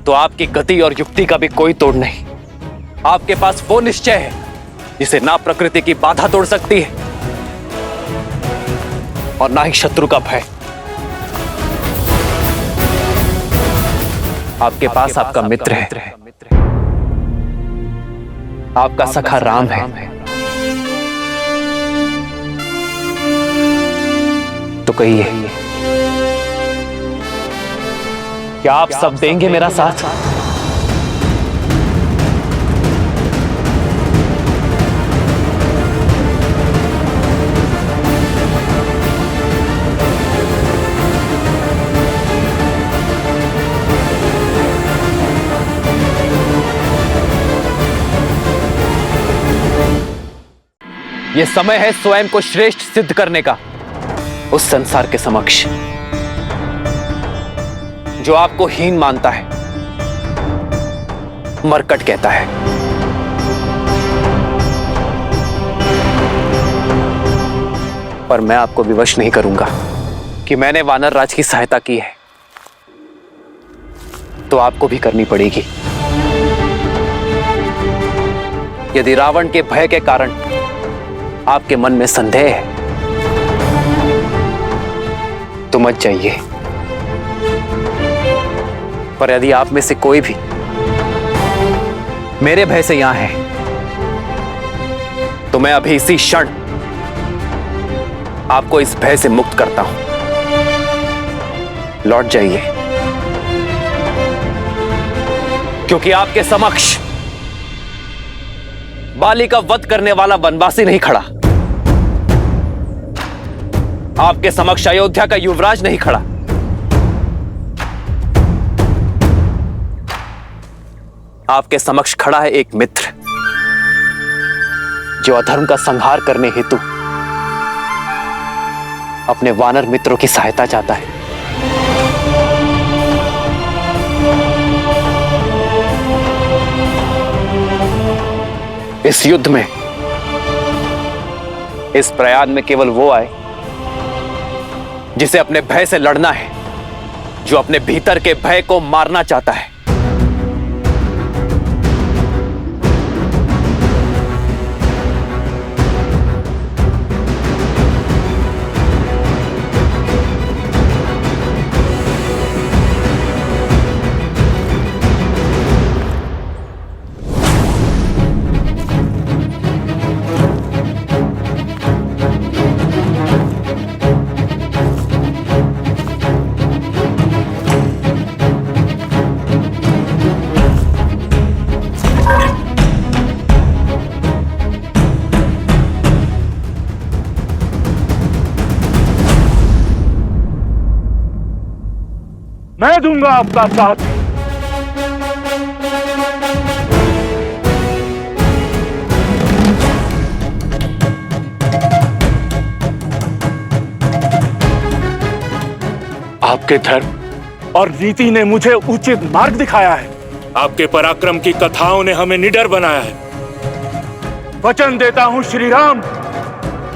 तो आपकी गति और युक्ति का भी कोई तोड़ नहीं। आपके पास वो निश्चय है जिसे ना प्रकृति की बाधा तोड़ सकती है और ना ही शत्रु का भय। आपके पास आपका मित्र है, आपका सखा राम है। तो कहिए, क्या आप सब देंगे मेरा साथ? यह समय है स्वयं को श्रेष्ठ सिद्ध करने का उस संसार के समक्ष जो आपको हीन मानता है, मरकट कहता है। पर मैं आपको विवश नहीं करूंगा कि मैंने वानर राज की सहायता की है, तो आपको भी करनी पड़ेगी। यदि रावण के भय के कारण आपके मन में संदेह है तो मत जाइए। पर यदि आप में से कोई भी मेरे भय से यहां है तो मैं अभी इसी क्षण आपको इस भय से मुक्त करता हूं। लौट जाइए, क्योंकि आपके समक्ष बाली का वध करने वाला वनवासी नहीं खड़ा, आपके समक्ष अयोध्या का युवराज नहीं खड़ा, आपके समक्ष खड़ा है एक मित्र जो अधर्म का संहार करने हेतु अपने वानर मित्रों की सहायता चाहता है। इस युद्ध में, इस प्रयाण में केवल वो आए जिसे अपने भय से लड़ना है, जो अपने भीतर के भय को मारना चाहता है। मैं दूंगा आपका साथ। आपके धर्म और नीति ने मुझे उचित मार्ग दिखाया है। आपके पराक्रम की कथाओं ने हमें निडर बनाया है। वचन देता हूं श्री राम,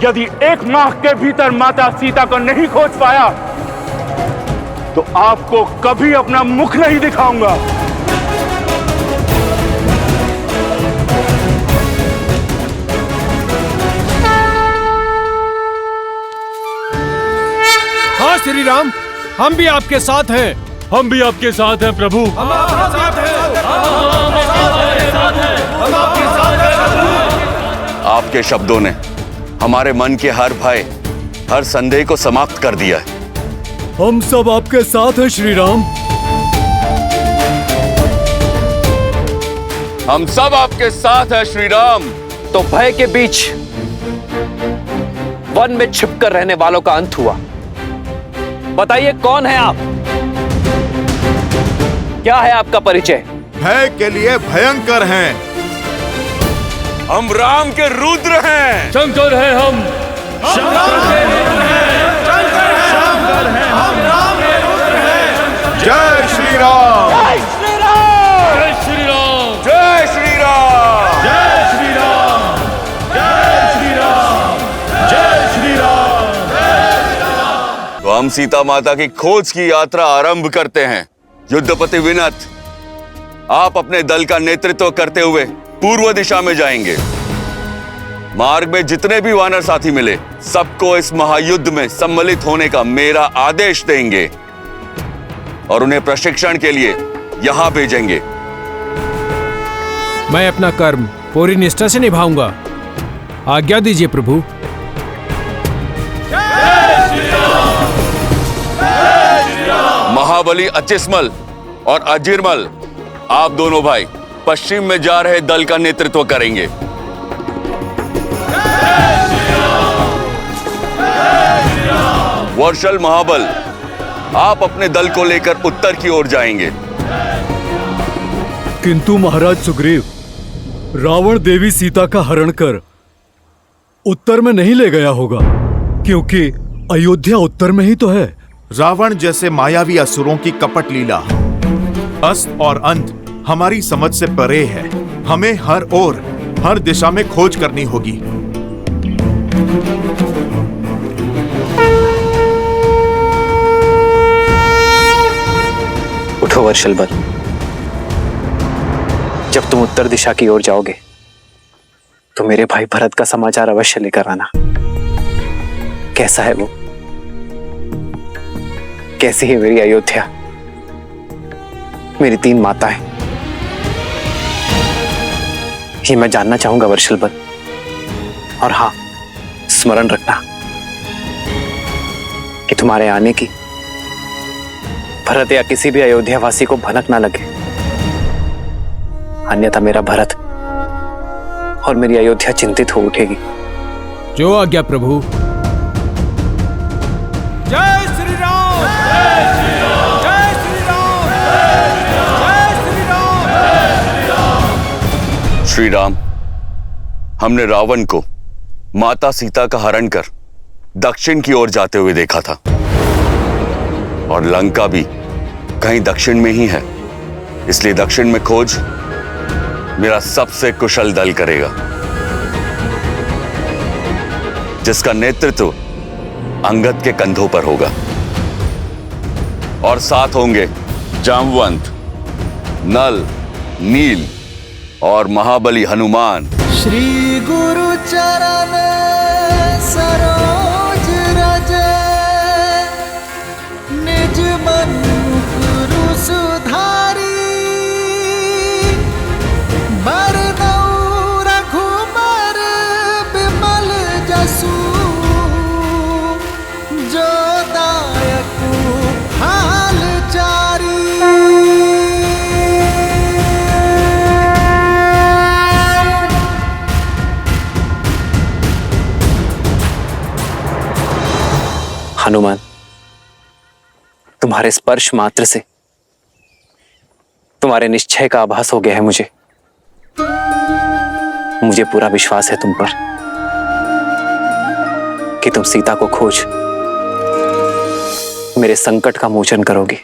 यदि 1 माह के भीतर माता सीता को नहीं खोज पाया तो आपको कभी अपना मुख नहीं दिखाऊंगा। हाँ श्री राम, हम भी आपके साथ हैं। हम भी आपके साथ हैं प्रभु। हम आपके साथ हैं। हम आपके साथ हैं। आपके शब्दों ने हमारे मन के हर भय, हर संदेह को समाप्त कर दिया है। हम सब आपके साथ हैं श्री राम। हम सब आपके साथ हैं श्री राम। तो भय के बीच वन में छिपकर रहने वालों का अंत हुआ। बताइए कौन है आप? क्या है आपका परिचय? भय के लिए भयंकर हैं। हम राम के रुद्र हैं। शंकर है हम। जय श्री राम। जय श्री राम। जय श्री राम। जय श्री राम। जय श्री राम। जय श्री राम। जय श्री राम। तो हम सीता माता की खोज की यात्रा आरंभ करते हैं। युद्धपति विनत, आप अपने दल का नेतृत्व करते हुए पूर्व दिशा में जाएंगे। मार्ग में जितने भी वानर साथी मिले, सबको इस महायुद्ध में सम्मिलित होने का मेरा आदेश देंगे और उन्हें प्रशिक्षण के लिए यहां भेजेंगे। मैं अपना कर्म पूरी निष्ठा से निभाऊंगा। आज्ञा दीजिए प्रभु। महाबली अचिस्मल और अजिरमल, आप दोनों भाई पश्चिम में जा रहे दल का नेतृत्व करेंगे। वर्षल महाबल, आप अपने दल को लेकर उत्तर की ओर जाएंगे। किंतु महाराज सुग्रीव, रावण देवी सीता का हरण कर उत्तर में नहीं ले गया होगा, क्योंकि अयोध्या उत्तर में ही तो है। रावण जैसे मायावी असुरों की कपट लीला, अस्त और अंत हमारी समझ से परे है। हमें हर ओर, हर दिशा में खोज करनी होगी। उठो वर्षलबल, जब तुम उत्तर दिशा की ओर जाओगे तो मेरे भाई भरत का समाचार अवश्य लेकर आना। कैसा है वो? कैसी है मेरी अयोध्या, मेरी 3 माताएं? ये मैं जानना चाहूंगा वर्षलबल। और हाँ, स्मरण रखना कि तुम्हारे आने की भरत या किसी भी अयोध्यावासी को भनक ना लगे, अन्यथा मेरा भरत और मेरी अयोध्या चिंतित हो उठेगी। जो आज्ञा प्रभु। जय श्री राम। जय श्री राम। जय श्री राम। जय श्री राम। जय श्री राम। श्री राम, हमने रावण को माता सीता का हरण कर दक्षिण की ओर जाते हुए देखा था, और लंका भी कहीं दक्षिण में ही है। इसलिए दक्षिण में खोज मेरा सबसे कुशल दल करेगा, जिसका नेतृत्व अंगद के कंधों पर होगा। और साथ होंगे जामवंत, नल, नील और महाबली हनुमान। श्री गुरु चरण सरोज रज, निज मन गुरु सुधारी, बरनउँ रघुबर बिमल जसु, जो दायकु हाल चारी। हनुमान, तुम्हारे स्पर्श मात्र से तुम्हारे निश्चय का आभास हो गया है मुझे। मुझे पूरा विश्वास है तुम पर कि तुम सीता को खोज मेरे संकट का मोचन करोगे।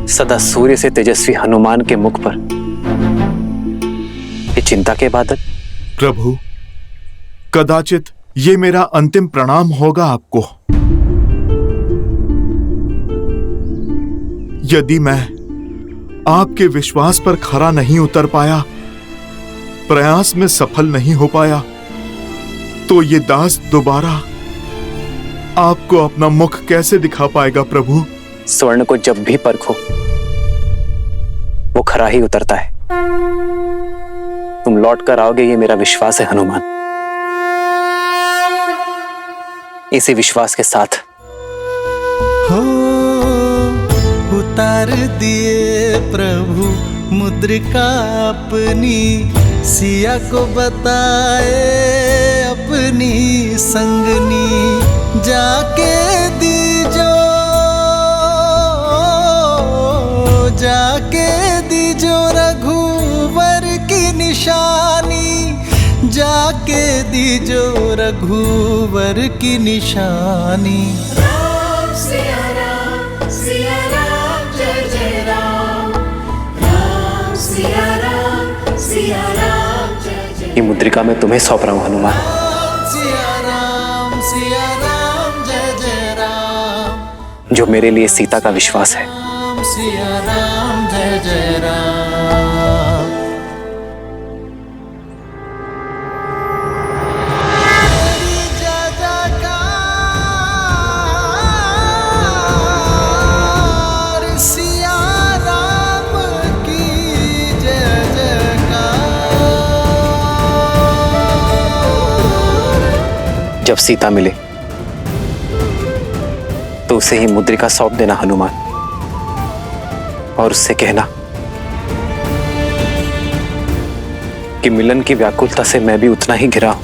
सदा सूर्य से तेजस्वी हनुमान के मुख पर ये चिंता के बादल। प्रभु, कदाचित ये मेरा अंतिम प्रणाम होगा आपको। यदि मैं आपके विश्वास पर खरा नहीं उतर पाया, प्रयास में सफल नहीं हो पाया, तो ये दास दोबारा आपको अपना मुख कैसे दिखा पाएगा प्रभु? स्वर्ण को जब भी परखो वो खरा ही उतरता है। तुम लौट कर आओगे, ये मेरा विश्वास है हनुमान। इसी विश्वास के साथ हो उतार दिए प्रभु मुद्रिका अपनी, सिया को बताए अपनी संगनी, जाके दीजो रघुवर की निशानी, जाके दीजो रघुवर की निशानी। राम सिया राम जय जय राम, राम सिया राम जय जय। ये मुद्रिका मैं तुम्हें सौंप रहा हूं हनुमान। सिया राम जय जय राम, जो मेरे लिए सीता का विश्वास है। सिया राम जय जय राम। जब सीता मिले तो उसे ही मुद्रिका सौंप देना हनुमान, और उससे कहना कि मिलन की व्याकुलता से मैं भी उतना ही घिरा हूं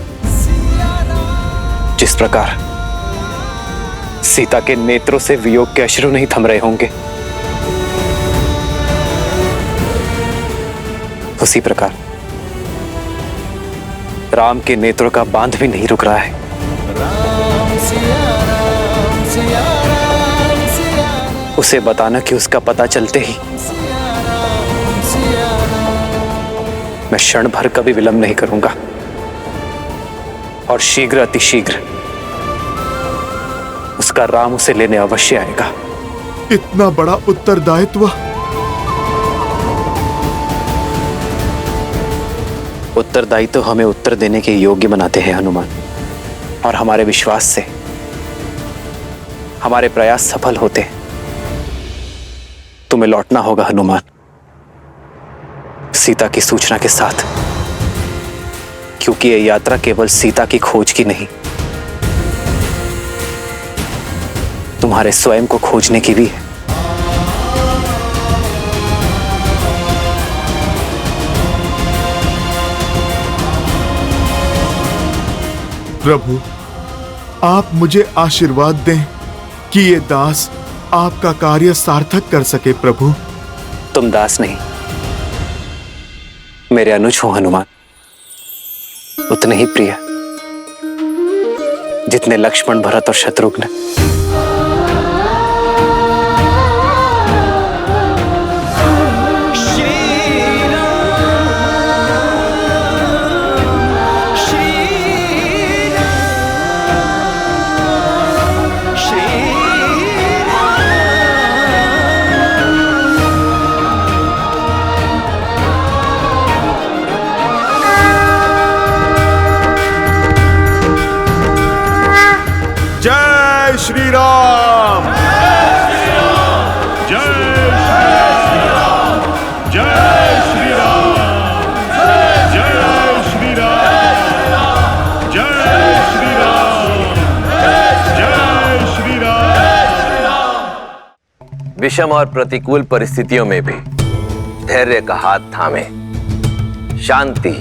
जिस प्रकार सीता के नेत्रों से वियोग के अश्रु नहीं थम रहे होंगे। उसी प्रकार राम के नेत्रों का बांध भी नहीं रुक रहा है। उसे बताना कि उसका पता चलते ही मैं क्षण भर कभी विलंब नहीं करूंगा, और शीघ्र अतिशीघ्र उसका राम उसे लेने अवश्य आएगा। इतना बड़ा उत्तरदायित्व? उत्तरदायित्व हमें उत्तर देने के योग्य बनाते हैं हनुमान, और हमारे विश्वास से हमारे प्रयास सफल होते हैं। तुम्हें लौटना होगा हनुमान, सीता की सूचना के साथ, क्योंकि यह यात्रा केवल सीता की खोज की नहीं, तुम्हारे स्वयं को खोजने की भी है। प्रभु, आप मुझे आशीर्वाद दें कि ये दास आपका कार्य सार्थक कर सके। प्रभु, तुम दास नहीं, मेरे अनुज हो हनुमान, उतने ही प्रिय जितने लक्ष्मण, भरत और शत्रुघ्न। विषम और प्रतिकूल परिस्थितियों में भी धैर्य का हाथ थामे शांति,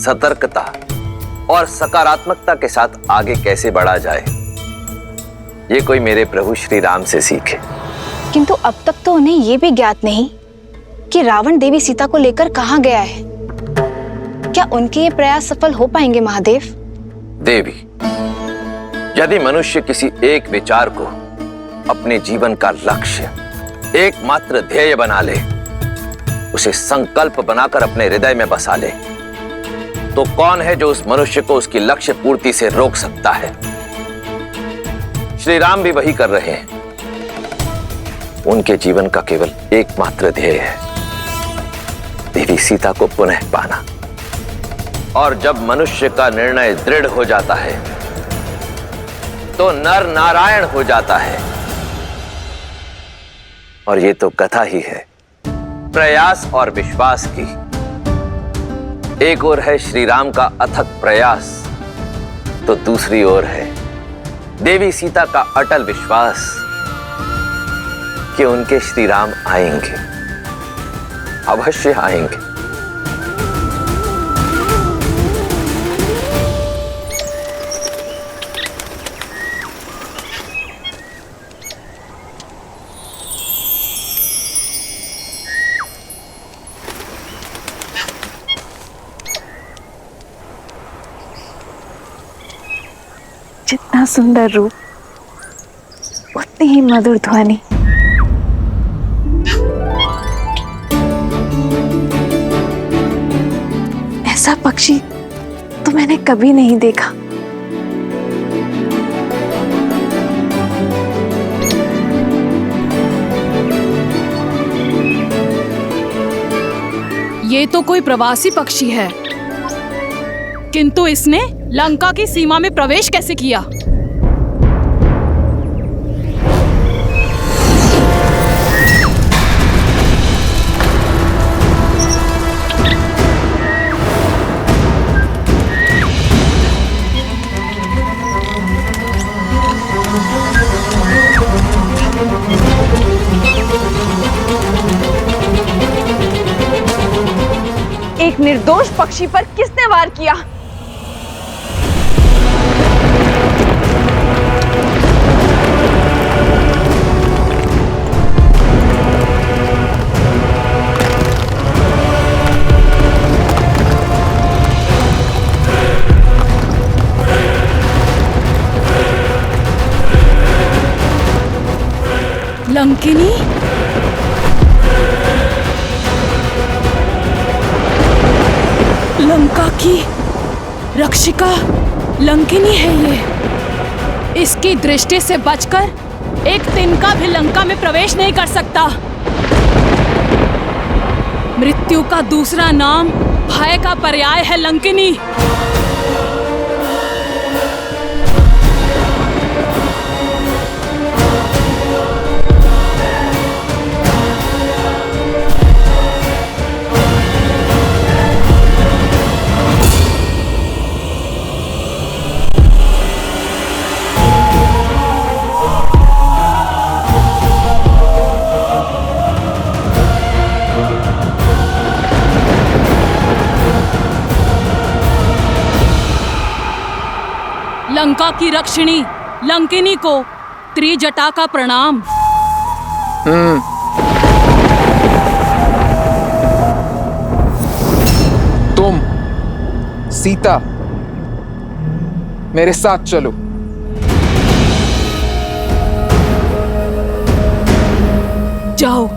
सतर्कता और सकारात्मकता के साथ आगे कैसे बढ़ा जाए, ये कोई मेरे प्रभु श्री राम से सीखे। किंतु अब तक तो उन्हें ये भी ज्ञात नहीं कि रावण देवी सीता को लेकर कहाँ गया है। क्या उनके ये प्रयास सफल हो पाएंगे महादेव? देवी, यदि मनुष्य किसी एक विचार को अपने जीवन का लक्ष्य, एकमात्र ध्येय बना ले, उसे संकल्प बनाकर अपने हृदय में बसा ले, तो कौन है जो उस मनुष्य को उसकी लक्ष्य पूर्ति से रोक सकता है? श्री राम भी वही कर रहे हैं। उनके जीवन का केवल एकमात्र ध्येय है देवी सीता को पुनः पाना। और जब मनुष्य का निर्णय दृढ़ हो जाता है तो नर नारायण हो जाता है। और ये तो कथा ही है प्रयास और विश्वास की। एक ओर है श्री राम का अथक प्रयास, तो दूसरी ओर है देवी सीता का अटल विश्वास कि उनके श्री राम आएंगे, अवश्य आएंगे। जितना सुंदर रूप उतनी ही मधुर ध्वनि। ऐसा पक्षी तो मैंने कभी नहीं देखा। ये तो कोई प्रवासी पक्षी है, किंतु इसने लंका की सीमा में प्रवेश कैसे किया? एक निर्दोष पक्षी पर किसने वार किया? लंकिनी? लंका की रक्षिका लंकिनी है ये। इसकी दृष्टि से बचकर एक तिनका भी लंका में प्रवेश नहीं कर सकता। मृत्यु का दूसरा नाम भय का पर्याय है लंकिनी। लंका की रक्षिणी लंकिनी को त्रिजटा का प्रणाम। तुम सीता मेरे साथ चलो। जाओ।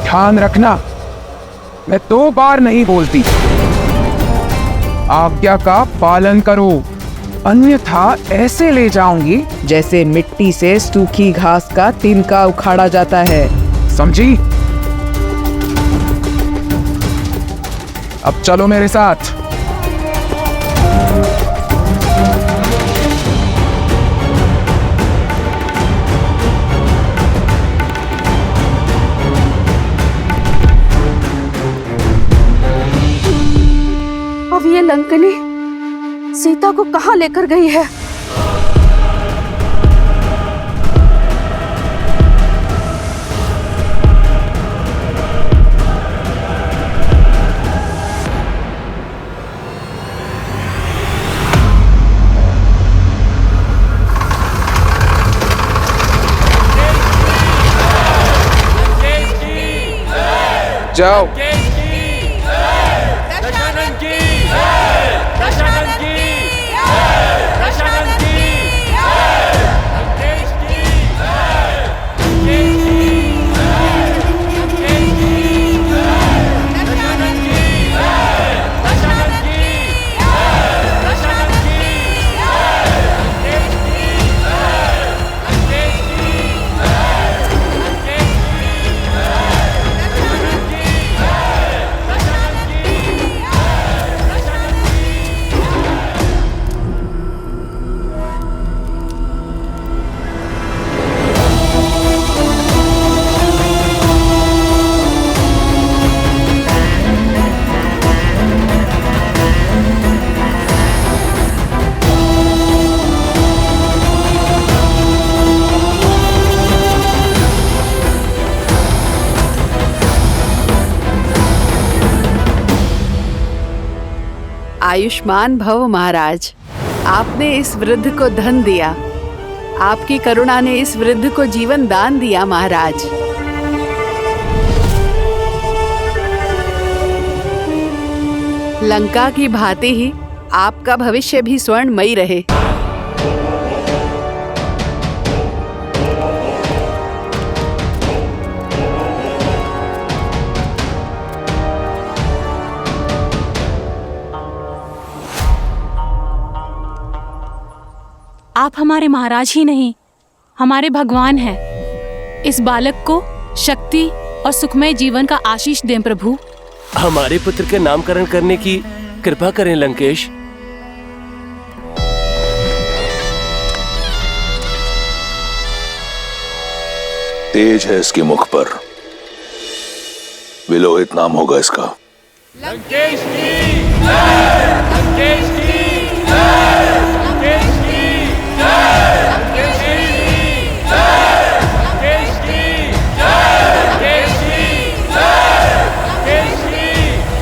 ध्यान रखना, मैं 2 बार नहीं बोलती। आज्ञा का पालन करो, अन्यथा ऐसे ले जाऊंगी जैसे मिट्टी से सूखी घास का तिनका उखाड़ा जाता है। समझी? अब चलो मेरे साथ। अब ये लंकनी सीता को कहाँ लेकर गई है? जाओ। आयुष्मान भव महाराज, आपने इस वृद्ध को धन दिया। आपकी करुणा ने इस वृद्ध को जीवन दान दिया महाराज। लंका की भांति ही आपका भविष्य भी स्वर्णमयी रहे। आप हमारे महाराज ही नहीं, हमारे भगवान हैं। इस बालक को शक्ति और सुखमय जीवन का आशीष दें प्रभु। हमारे पुत्र के नामकरण करने की कृपा करें लंकेश। तेज है इसके मुख पर, विलोहित नाम होगा इसका। लंकेश की जय, लंकेश की जय, लंकेश की जय, लंकेश की जय, लंकेश की जय, लंकेश की जय, लंकेश की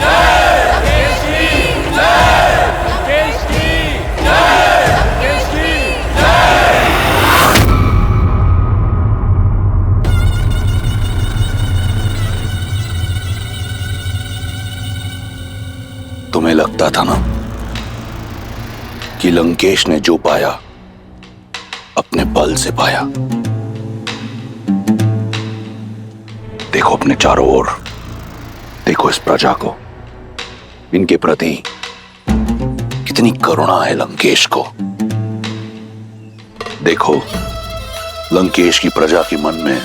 जय, लंकेश की जय, लंकेश की जय, लंकेश की जय। तुम्हें लगता था ना कि लंकेश ने जो पाया अपने बल से पाया। देखो अपने चारों ओर, देखो इस प्रजा को, इनके प्रति कितनी करुणा है लंकेश को। देखो लंकेश की प्रजा के मन में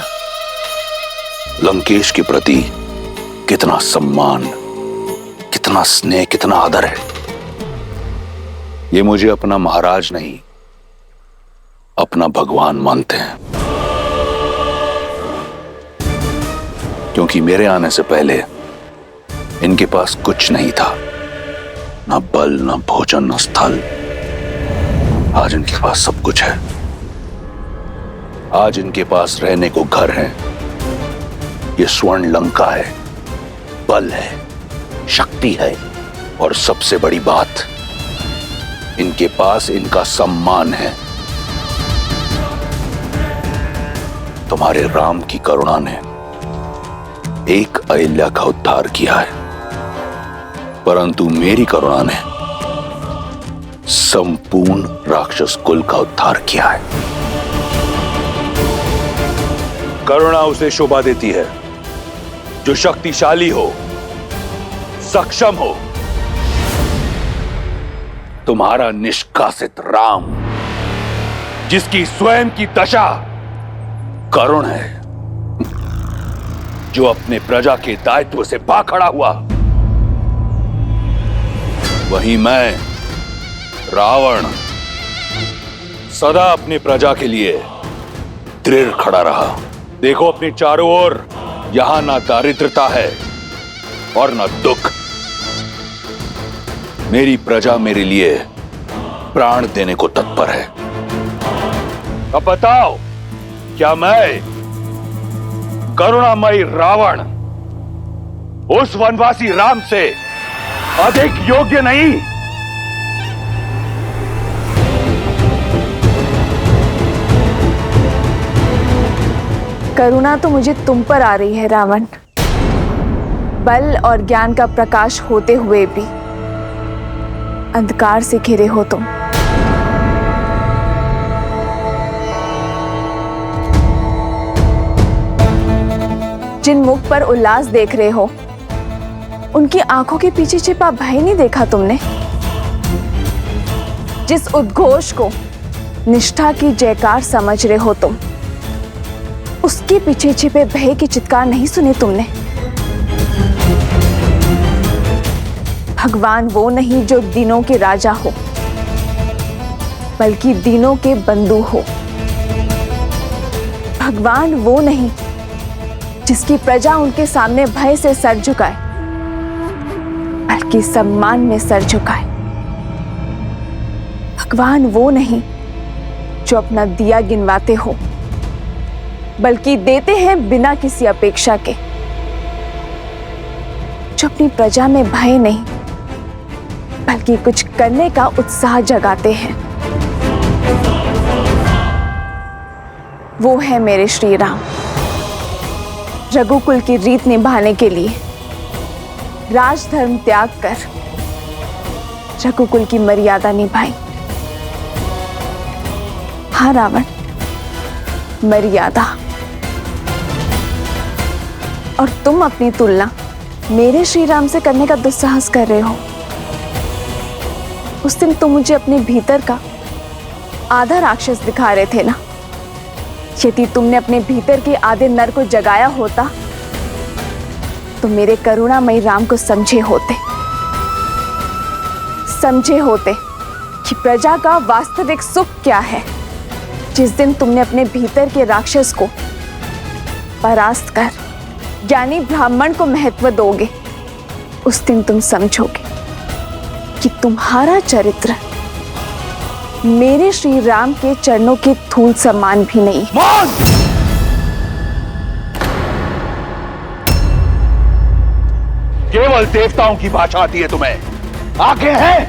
लंकेश के प्रति कितना सम्मान, कितना स्नेह, कितना आदर है। ये मुझे अपना महाराज नहीं, अपना भगवान मानते हैं, क्योंकि मेरे आने से पहले इनके पास कुछ नहीं था, ना बल, ना भोजन, ना स्थल। आज इनके पास सब कुछ है। आज इनके पास रहने को घर है, ये स्वर्ण लंका है, बल है, शक्ति है, और सबसे बड़ी बात, इनके पास इनका सम्मान है। तुम्हारे राम की करुणा ने एक अहिल्या का उद्धार किया है, परंतु मेरी करुणा ने संपूर्ण राक्षस कुल का उद्धार किया है। करुणा उसे शोभा देती है जो शक्तिशाली हो, सक्षम हो। तुम्हारा निष्कासित राम, जिसकी स्वयं की दशा करुण है, जो अपने प्रजा के दायित्व से भाग खड़ा हुआ, वहीं मैं रावण सदा अपनी प्रजा के लिए दृढ़ खड़ा रहा। देखो अपने चारों ओर, यहां ना दारिद्रता है और ना दुख। मेरी प्रजा मेरे लिए प्राण देने को तत्पर है। अब बताओ, क्या मैं करुणामयी रावण उस वनवासी राम से अधिक योग्य नहीं? करुणा तो मुझे तुम पर आ रही है रावण। बल और ज्ञान का प्रकाश होते हुए भी अंधकार से घिरे हो तुम। जिन मुख पर उल्लास देख रहे हो, उनकी आंखों के पीछे छिपा भय नहीं देखा तुमने? जिस उद्घोष को निष्ठा की जयकार समझ रहे हो तुम, उसके पीछे छिपे भय की चित्कार नहीं सुने तुमने? भगवान वो नहीं जो दीनों के राजा हो, बल्कि दीनों के बंधु हो। भगवान वो नहीं जिसकी प्रजा उनके सामने भय से सर झुकाए, बल्कि सम्मान में सर झुकाए। भगवान वो नहीं जो अपना दिया गिनवाते हो, बल्कि देते हैं बिना किसी अपेक्षा के। जो अपनी प्रजा में भय नहीं, बल्कि कुछ करने का उत्साह जगाते हैं, वो है मेरे श्री राम। रघुकुल की रीत निभाने के लिए राजधर्म त्याग कर रघुकुल की मर्यादा निभाई। हाँ रावण, मर्यादा। और तुम अपनी तुलना मेरे श्री राम से करने का दुस्साहस कर रहे हो। उस दिन तुम मुझे अपने भीतर का आधा राक्षस दिखा रहे थे ना। यदि तुमने अपने भीतर के आधे नर को जगाया होता, तो मेरे करुणामयी राम को समझे होते कि प्रजा का वास्तविक सुख क्या है। जिस दिन तुमने अपने भीतर के राक्षस को परास्त कर ज्ञानी ब्राह्मण को महत्व दोगे, उस दिन तुम समझोगे कि तुम्हारा चरित्र मेरे श्री राम के चरणों के धूल समान भी नहीं। केवल देवताओं की भाषा आती है तुम्हें। आंखें हैं,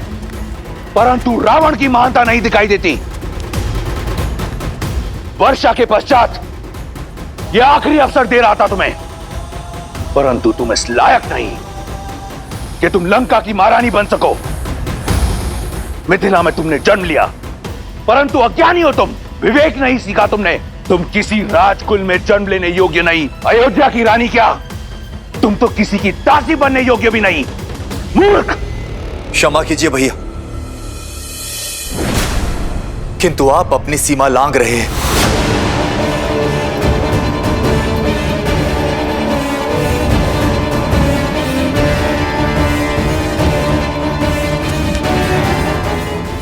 परंतु रावण की महानता नहीं दिखाई देती। वर्षा के पश्चात यह आखिरी अवसर दे रहा था तुम्हें, परंतु तुम इस लायक नहीं कि तुम लंका की महारानी बन सको। मिथिला में तुमने जन्म लिया, परंतु अज्ञानी हो तुम। विवेक नहीं सीखा तुमने। तुम किसी राजकुल में जन्म लेने योग्य नहीं। अयोध्या की रानी क्या, तुम तो किसी की दासी बनने योग्य भी नहीं। मूर्ख! क्षमा कीजिए भैया, किंतु आप अपनी सीमा लांघ रहे हैं।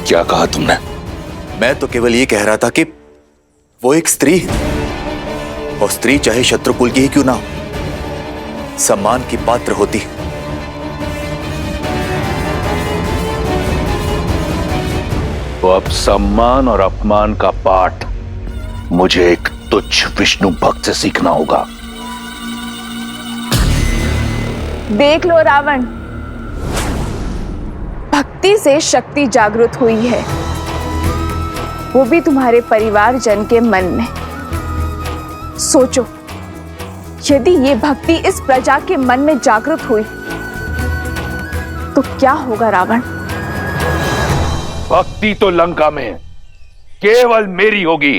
क्या कहा तुमने? मैं तो केवल ये कह रहा था कि वो एक स्त्री है, और स्त्री चाहे शत्रुकुल की ही क्यों ना हो, सम्मान की पात्र होती है। तो अब सम्मान और अपमान का पाठ मुझे एक तुच्छ विष्णु भक्त से सीखना होगा। देख लो रावण, भक्ति से शक्ति जागृत हुई है, वो भी तुम्हारे परिवारजन के मन में। सोचो, यदि ये भक्ति इस प्रजा के मन में जागृत हुई तो क्या होगा रावण? भक्ति तो लंका में केवल मेरी होगी।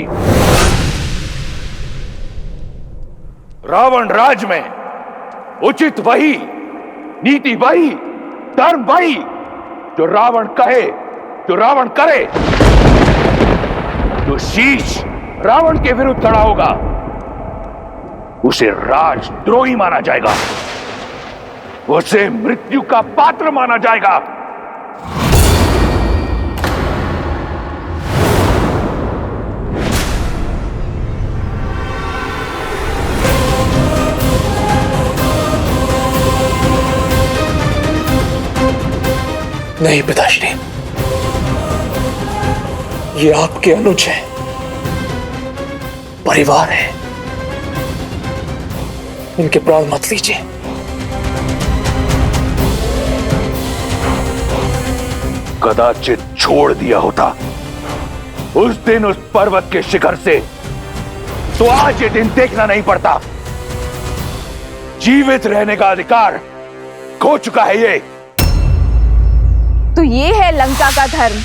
रावण राज में उचित वही, नीति वही, धर्म वही जो रावण कहे, जो रावण करे। जो शीश रावण के विरुद्ध खड़ा होगा उसे राजद्रोही माना जाएगा, उसे मृत्यु का पात्र माना जाएगा। नहीं पिताश्री, ये आपके अनुज है, परिवार है, इनके प्राण मत लीजिए। कदाचित छोड़ दिया होता उस दिन उस पर्वत के शिखर से, तो आज ये दिन देखना नहीं पड़ता। जीवित रहने का अधिकार खो चुका है ये। तो ये है लंका का धर्म,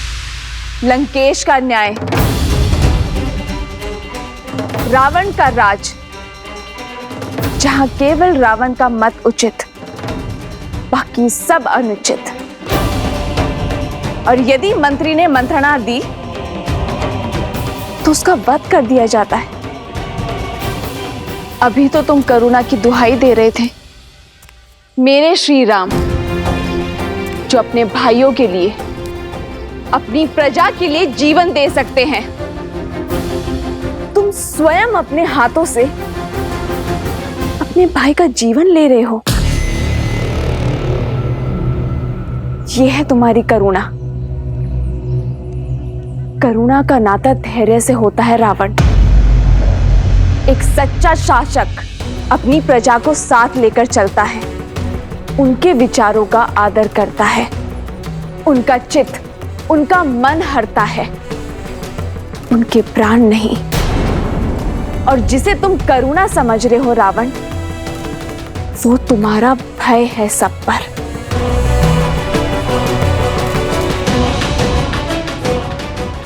लंकेश का न्याय, रावण का राज, जहां केवल रावण का मत उचित, बाकी सब अनुचित। और यदि मंत्री ने मंत्रणा दी तो उसका वध कर दिया जाता है। अभी तो तुम करुणा की दुहाई दे रहे थे, मेरे श्री राम, जो अपने भाइयों के लिए, अपनी प्रजा के लिए जीवन दे सकते हैं। तुम स्वयं अपने हाथों से अपने भाई का जीवन ले रहे हो। यह है तुम्हारी करुणा। करुणा का नाता धैर्य से होता है रावण। एक सच्चा शासक अपनी प्रजा को साथ लेकर चलता है, उनके विचारों का आदर करता है, उनका चित्त, उनका मन हरता है, उनके प्राण नहीं। और जिसे तुम करुणा समझ रहे हो रावण, वो तुम्हारा भय है सब पर।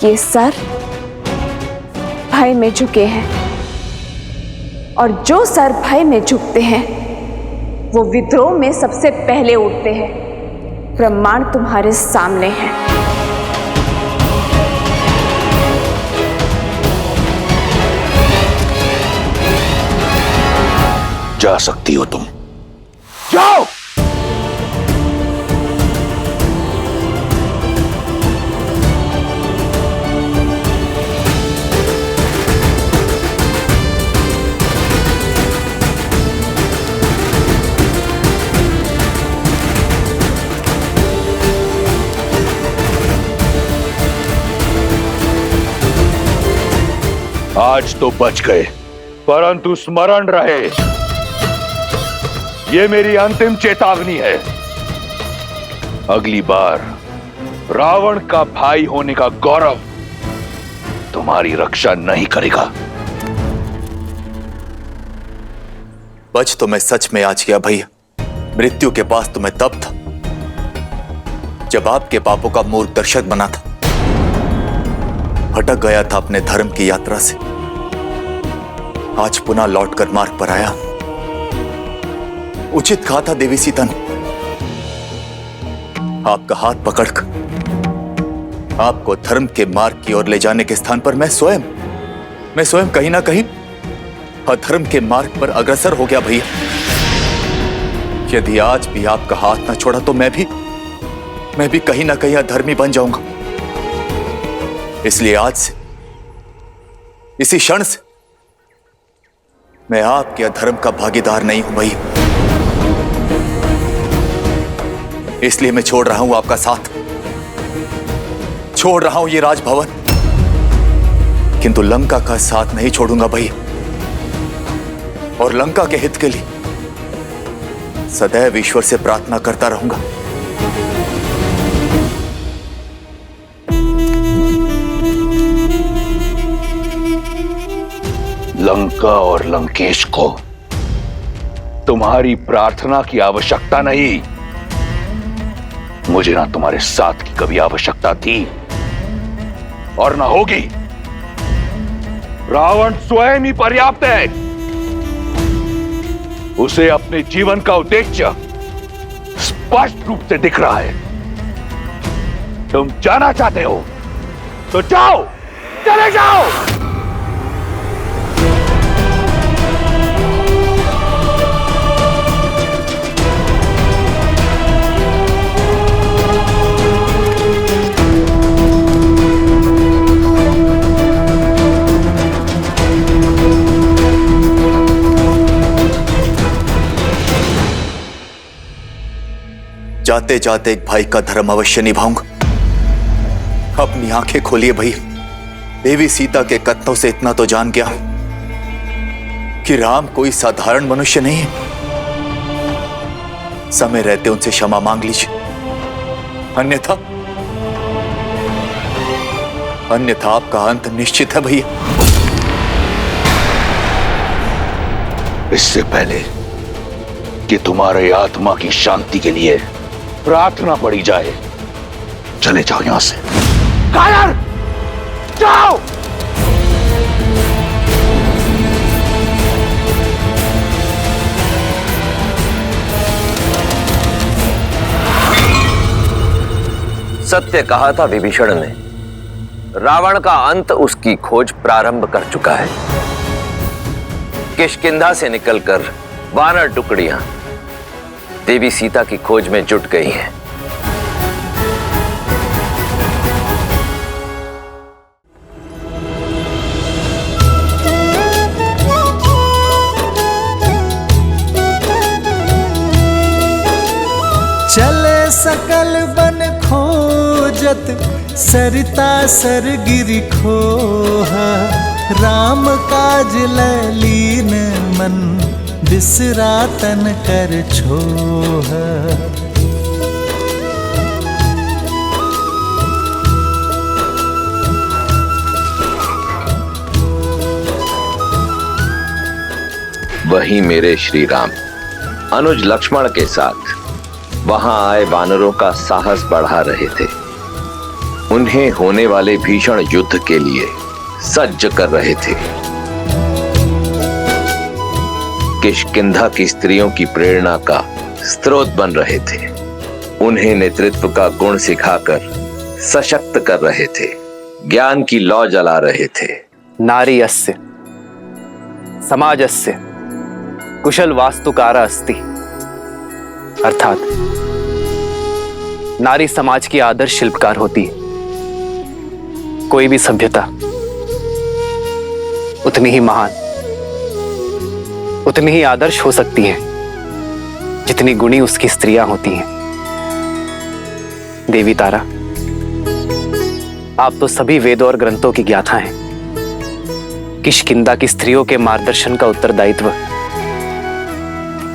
ये सर भय में झुके हैं, और जो सर भय में झुकते हैं वो विद्रोह में सबसे पहले उठते हैं। प्रमाण तुम्हारे सामने है। जा सकती हो तुम, जाओ। आज तो बच गए, परंतु स्मरण रहे, ये मेरी अंतिम चेतावनी है। अगली बार रावण का भाई होने का गौरव तुम्हारी रक्षा नहीं करेगा। बच तो मैं सच में आज गया भैया। मृत्यु के पास तो मैं तब था जब आपके पापों का मूर्ख दर्शक बना था। भटक गया था अपने धर्म की यात्रा से, आज पुनः लौटकर मार्ग पर आया। उचित कहा था देवी सीता ने, आपका हाथ पकड़कर आपको धर्म के मार्ग की ओर ले जाने के स्थान पर मैं स्वयं कहीं ना कहीं अधर्म के मार्ग पर अग्रसर हो गया भैया। यदि आज भी आपका हाथ ना छोड़ा तो मैं भी कहीं ना कहीं अधर्मी बन जाऊंगा। इसलिए आज से, इसी क्षण से मैं आपके अधर्म का भागीदार नहीं हूं भैया। इसलिए मैं छोड़ रहा हूं आपका साथ, छोड़ रहा हूं ये राजभवन, किंतु लंका का साथ नहीं छोड़ूंगा भैया। और लंका के हित के लिए सदैव ईश्वर से प्रार्थना करता रहूंगा। लंका और लंकेश को तुम्हारी प्रार्थना की आवश्यकता नहीं। मुझे ना तुम्हारे साथ की कभी आवश्यकता थी और ना होगी। रावण स्वयं ही पर्याप्त है। उसे अपने जीवन का उद्देश्य स्पष्ट रूप से दिख रहा है। तुम जाना चाहते हो तो जाओ, चले जाओ। जाते जाते एक भाई का धर्म अवश्य निभाऊंगा। अपनी आंखें खोलिए भैया, देवी सीता के कथनों से इतना तो जान गया हूं कि राम कोई साधारण मनुष्य नहीं है। समय रहते उनसे क्षमा मांग लीजिए, अन्यथा आपका अंत निश्चित है भैया। इससे पहले कि तुम्हारे आत्मा की शांति के लिए प्रार्थना पड़ी जाए, चले जाओ यहां से। कायर, जाओ। सत्य कहा था विभीषण ने, रावण का अंत उसकी खोज प्रारंभ कर चुका है। किष्किंधा से निकलकर वानर टुकड़ियां देवी सीता की खोज में जुट गई हैं। चले सकल बन खोजत, सरिता सरगिरि खोहा, राम काज ललीन मन, बिसरा तन कर छोहा। वहीं मेरे श्री राम अनुज लक्ष्मण के साथ वहां आए वानरों का साहस बढ़ा रहे थे। उन्हें होने वाले भीषण युद्ध के लिए सज्ज कर रहे थे। किष्किंधा की स्त्रियों की प्रेरणा का स्रोत बन रहे थे। उन्हें नेतृत्व का गुण सिखाकर सशक्त कर रहे थे। ज्ञान की लौ जला रहे थे। नारी अस्य समाजस्य कुशल वास्तुकारा अस्ति, अर्थात नारी समाज की आदर्श शिल्पकार होती है। कोई भी सभ्यता उतनी ही महान, उतनी ही आदर्श हो सकती है जितनी गुणी उसकी स्त्रियां होती हैं। देवी तारा, आप तो सभी वेदों और ग्रंथों की ज्ञाता हैं। किष्किंधा की स्त्रियों के मार्गदर्शन का उत्तरदायित्व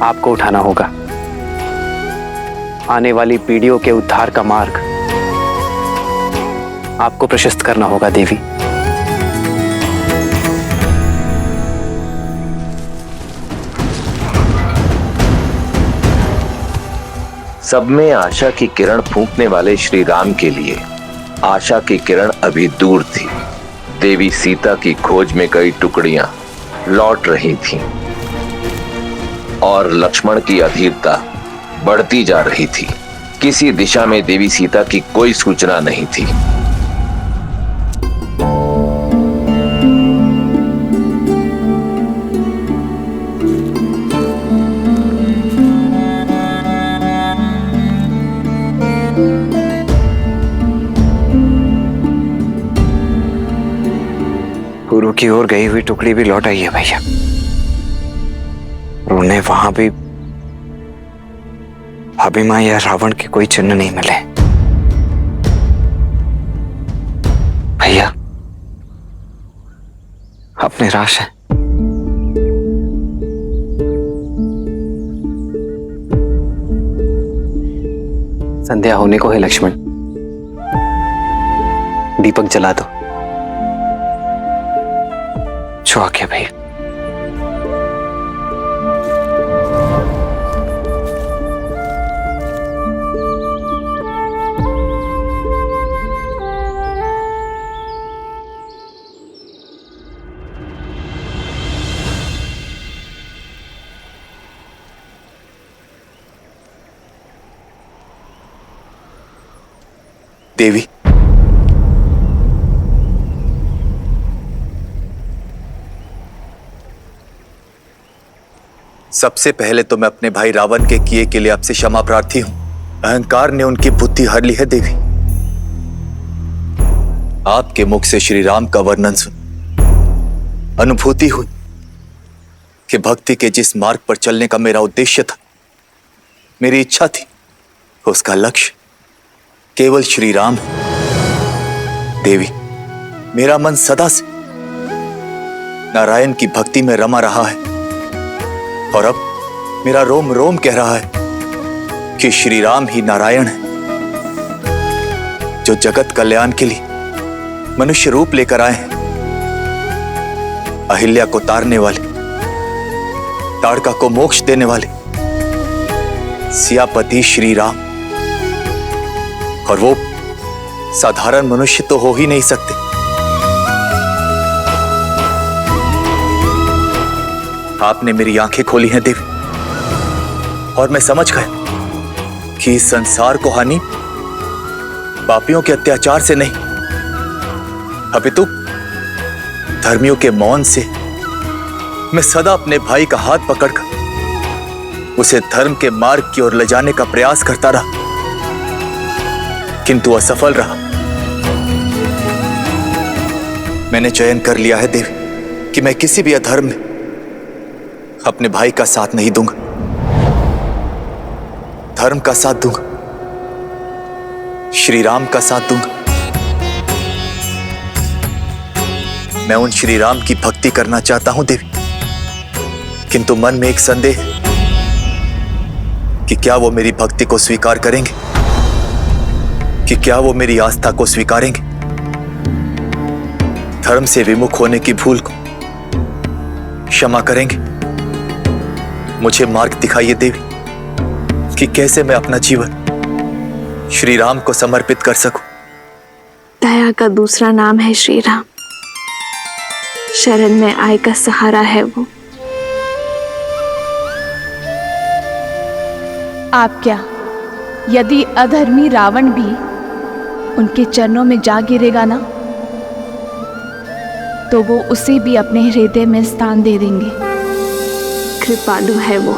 आपको उठाना होगा। आने वाली पीढ़ियों के उद्धार का मार्ग आपको प्रशस्त करना होगा देवी। सब में आशा की किरण फूंकने वाले श्री राम के लिए आशा की किरण अभी दूर थी। देवी सीता की खोज में कई टुकड़ियां लौट रही थीं और लक्ष्मण की अधीरता बढ़ती जा रही थी। किसी दिशा में देवी सीता की कोई सूचना नहीं थी। पूर्व की ओर गई हुई टुकड़ी भी लौट आई है भैया। उन्हें वहां भी भाभी मां या रावण के कोई चिन्ह नहीं मिले। भैया आप निराश हैं? संध्या होने को है लक्ष्मण, दीपक जला दो। जो आ गया भैया। देवी, सबसे पहले तो मैं अपने भाई रावण के किए के लिए आपसे क्षमा प्रार्थी हूं। अहंकार ने उनकी बुद्धि हर ली है देवी। आपके मुख से श्री राम का वर्णन सुन अनुभूति हुई कि भक्ति के जिस मार्ग पर चलने का मेरा उद्देश्य था, मेरी इच्छा थी, उसका लक्ष्य केवल श्री राम है। देवी, मेरा मन सदा से नारायण की भक्ति में रमा रहा है और अब मेरा रोम रोम कह रहा है कि श्री राम ही नारायण है, जो जगत कल्याण के लिए मनुष्य रूप लेकर आए हैं। अहिल्या को तारने वाले, ताड़का को मोक्ष देने वाले सियापति श्री राम, और वो साधारण मनुष्य तो हो ही नहीं सकते। आपने मेरी आंखें खोली हैं देवी, और मैं समझ गया कि इस संसार को हानि पापियों के अत्याचार से नहीं, अपितु धर्मियों के मौन से मैं सदा अपने भाई का हाथ पकड़कर उसे धर्म के मार्ग की ओर ले जाने का प्रयास करता रहा, किंतु असफल रहा। मैंने चयन कर लिया है देवी कि मैं किसी भी अधर्म में अपने भाई का साथ नहीं दूंगा, धर्म का साथ दूंगा, श्री राम का साथ दूंगा। मैं उन श्री राम की भक्ति करना चाहता हूं देवी, किंतु मन में एक संदेह है कि क्या वो मेरी भक्ति को स्वीकार करेंगे, कि क्या वो मेरी आस्था को स्वीकारेंगे। धर्म से विमुख होने की भूल को क्षमा करेंगे। मुझे मार्ग दिखाइए देवी कि कैसे मैं अपना जीवन श्री राम को समर्पित कर सकूं। दया का दूसरा नाम है श्री राम, शरण में आए का सहारा है वो। आप क्या, यदि अधर्मी रावण भी उनके चरणों में जा गिरेगा ना, तो वो उसे भी अपने हृदय में स्थान दे देंगे। कृपालु है वो,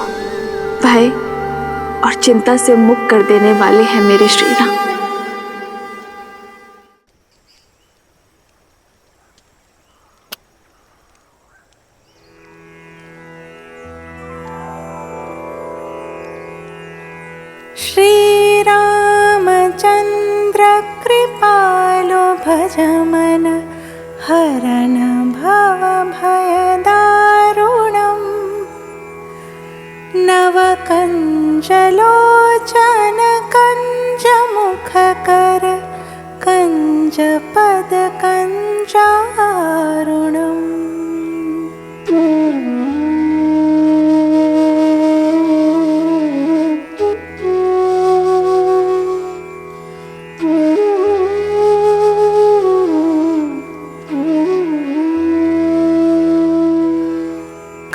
भय और चिंता से मुक्त कर देने वाले हैं मेरे श्री राम। श्री रामचंद्र कृपालो भज मन हरण भव भयदारुणम् नव कंजलोचन कंज मुखकर कंज पद कंजारुणम्।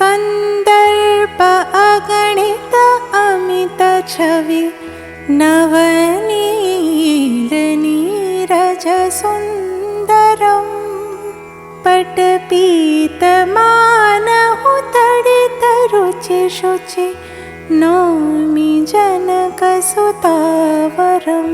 कंदर्प अगणित अमित छवि नवनील नीरज सुंदरम पटपीत मानहु तडित रुचि शुचि नौमि जनक सुतावरम।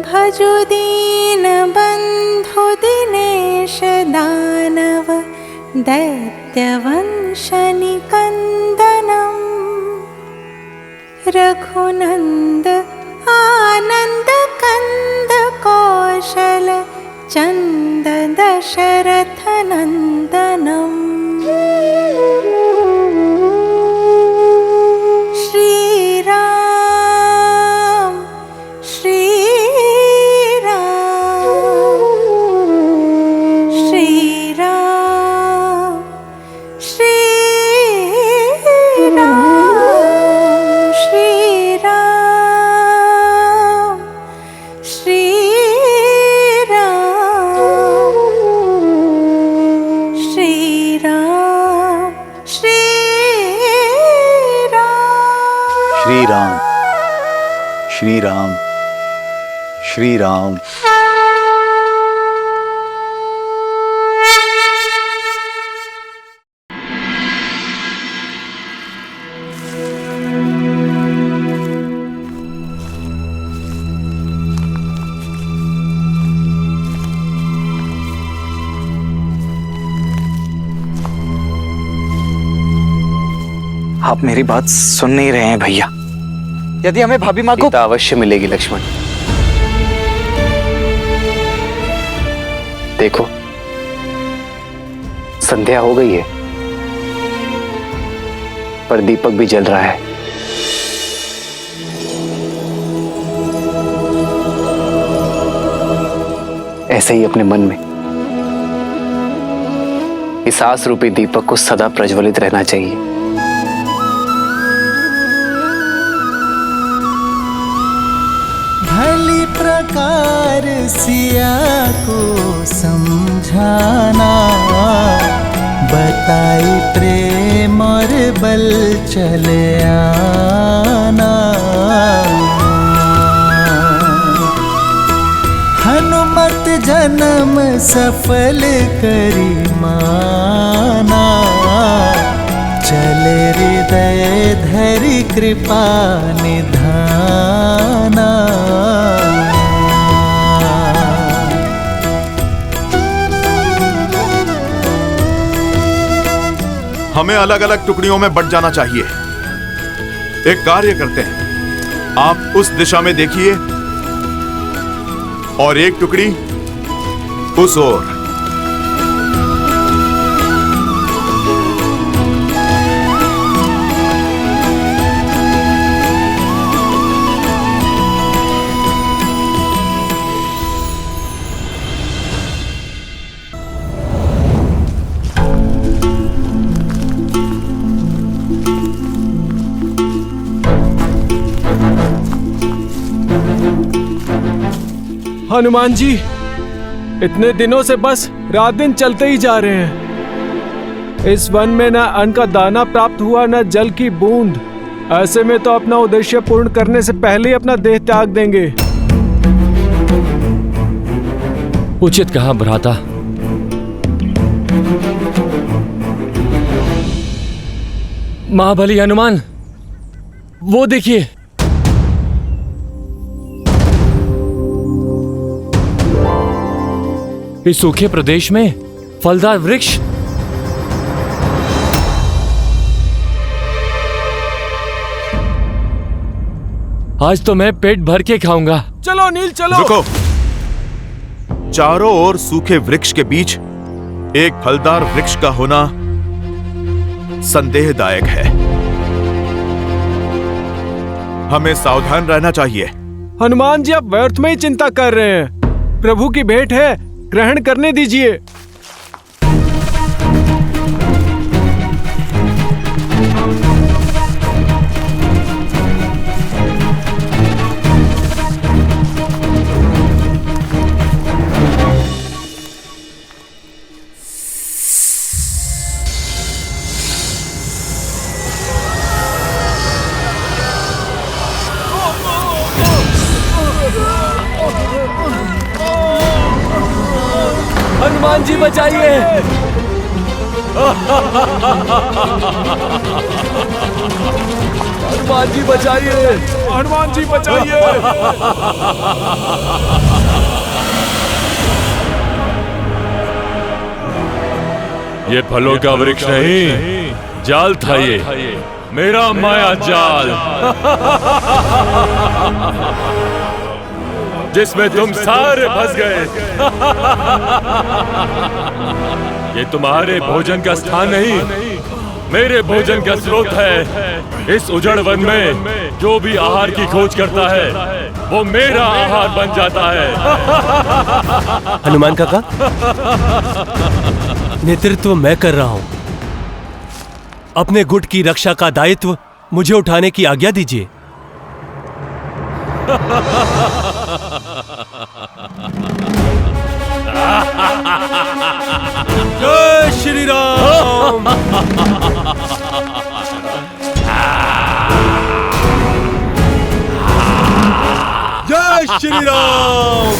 भजु दीन बंधु दिनेश दानव दैत्यवंश निकंदनम रघुनंद आनंद कंद कौशल चंद दशरथ नंदनम। श्री राम श्री श्री राम श्री राम। आप मेरी बात सुन नहीं रहे हैं भैया। यदि हमें भाभी माँ को सीता अवश्य मिलेगी लक्ष्मण। देखो संध्या हो गई है, पर दीपक भी जल रहा है। ऐसे ही अपने मन में इस आस रूपी दीपक को सदा प्रज्वलित रहना चाहिए। भली प्रकार सिया को समझाना, बताई प्रेम और बल चले आना। हनुमत जन्म सफल करी माना, चले हृदय धरि कृपा निधाना। हमें अलग अलग टुकड़ियों में बंट जाना चाहिए। एक कार्य करते हैं, आप उस दिशा में देखिए और एक टुकड़ी उस ओर। हनुमान जी, इतने दिनों से बस रात दिन चलते ही जा रहे हैं। इस वन में न अन्न का दाना प्राप्त हुआ, न जल की बूंद। ऐसे में तो अपना उद्देश्य पूर्ण करने से पहले ही अपना देह त्याग देंगे। उचित कहा भ्राता। महाबली हनुमान, वो देखिए। इस सूखे प्रदेश में फलदार वृक्ष। आज तो मैं पेट भर के खाऊंगा। चलो नील चलो। रुको। चारों ओर सूखे वृक्ष के बीच एक फलदार वृक्ष का होना संदेहदायक है। हमें सावधान रहना चाहिए। हनुमान जी, आप व्यर्थ में ही चिंता कर रहे हैं। प्रभु की भेंट है, ग्रहण करने दीजिए। हनुमान जी बचाइए। हनुमान जी बचाइए। हनुमान जी बचाइए। ये फलों का वृक्ष नहीं, जाल था ये, मेरा माया जाल, जिसमें तुम सारे फंस गए। ये तुम्हारे भोजन का स्थान नहीं, मेरे भोजन का स्रोत है। इस उजड़ वन में जो भी आहार की खोज करता है, वो मेरा आहार बन जाता है। हनुमान काका, नेतृत्व मैं कर रहा हूं। अपने गुट की रक्षा का दायित्व मुझे उठाने की आज्ञा दीजिए। जय श्री राम। जय श्री राम।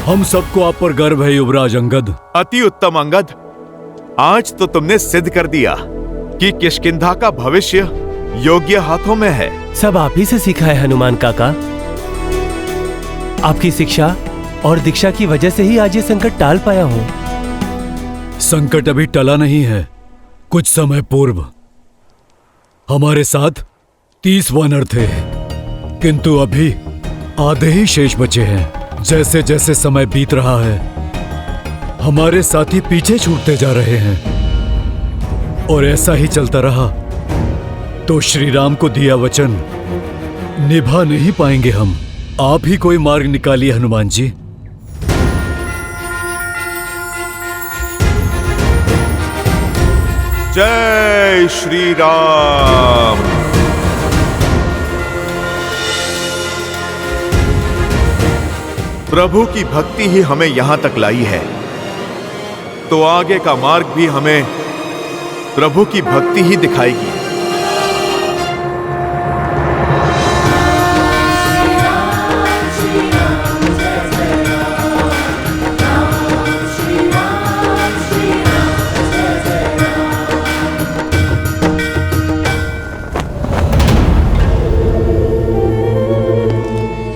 हम सबको आप पर गर्व है युवराज अंगद। अति उत्तम अंगद, आज तो तुमने सिद्ध कर दिया कि किष्किंधा का भविष्य योग्य हाथों में है। सब आप ही से सीखा है हनुमान काका। आपकी शिक्षा और दीक्षा की वजह से ही आज ये संकट टाल पाया हूँ। संकट अभी टला नहीं है। कुछ समय पूर्व हमारे साथ 30 वानर थे, किंतु अभी आधे ही शेष बचे हैं। जैसे जैसे समय बीत रहा है, हमारे साथी पीछे छूटते जा रहे हैं और ऐसा ही चलता रहा तो श्री राम को दिया वचन निभा नहीं पाएंगे हम। आप ही कोई मार्ग निकालिए हनुमान जी। जय श्री राम। प्रभु की भक्ति ही हमें यहां तक लाई है, तो आगे का मार्ग भी हमें प्रभु की भक्ति ही दिखाएगी।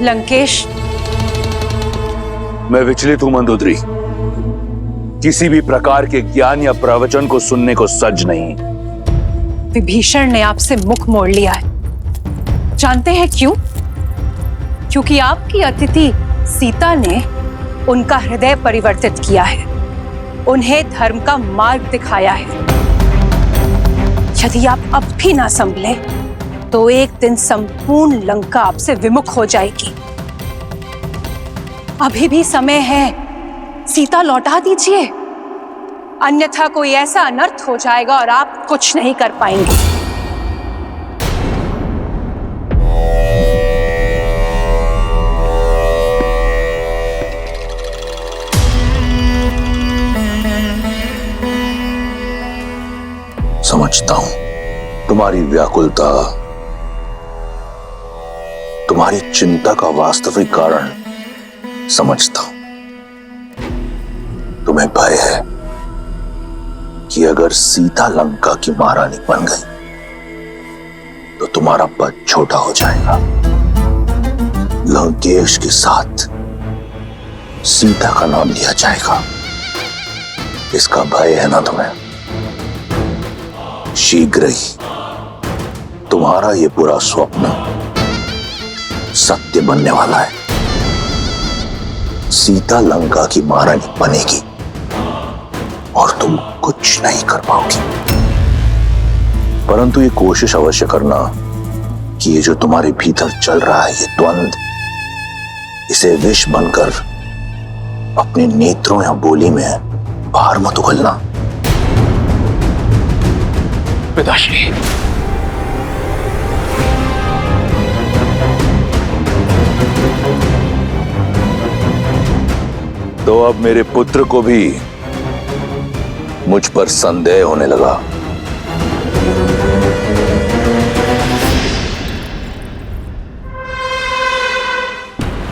लंकेश, मैं विचलित हूं मंदोदरी। किसी भी प्रकार के ज्ञान या प्रवचन को सुनने को सज नहीं। विभीषण ने आपसे मुख मोड़ लिया है। जानते हैं क्यों? क्योंकि आपकी अतिथि सीता ने उनका हृदय परिवर्तित किया है, उन्हें धर्म का मार्ग दिखाया है। यदि आप अब भी ना संभले तो एक दिन संपूर्ण लंका आपसे विमुख हो जाएगी। अभी भी समय है, सीता लौटा दीजिए, अन्यथा कोई ऐसा अनर्थ हो जाएगा और आप कुछ नहीं कर पाएंगे। समझता हूं तुम्हारी व्याकुलता, तुम्हारी चिंता का वास्तविक कारण समझता हूं। तुम्हें भय है कि अगर सीता लंका की महारानी बन गई तो तुम्हारा पद छोटा हो जाएगा। लंकेश के साथ सीता का नाम लिया जाएगा, इसका भय है ना तुम्हें? शीघ्र ही तुम्हारा ये पूरा स्वप्न सत्य बनने वाला है। सीता लंका की महारानी बनेगी और तुम कुछ नहीं कर पाओगी। परंतु ये कोशिश अवश्य करना कि ये जो तुम्हारे भीतर चल रहा है, ये द्वंद्व, इसे विष बनकर अपने नेत्रों या बोली में बाहर मत उगलना। पिताश्री, तो अब मेरे पुत्र को भी मुझ पर संदेह होने लगा।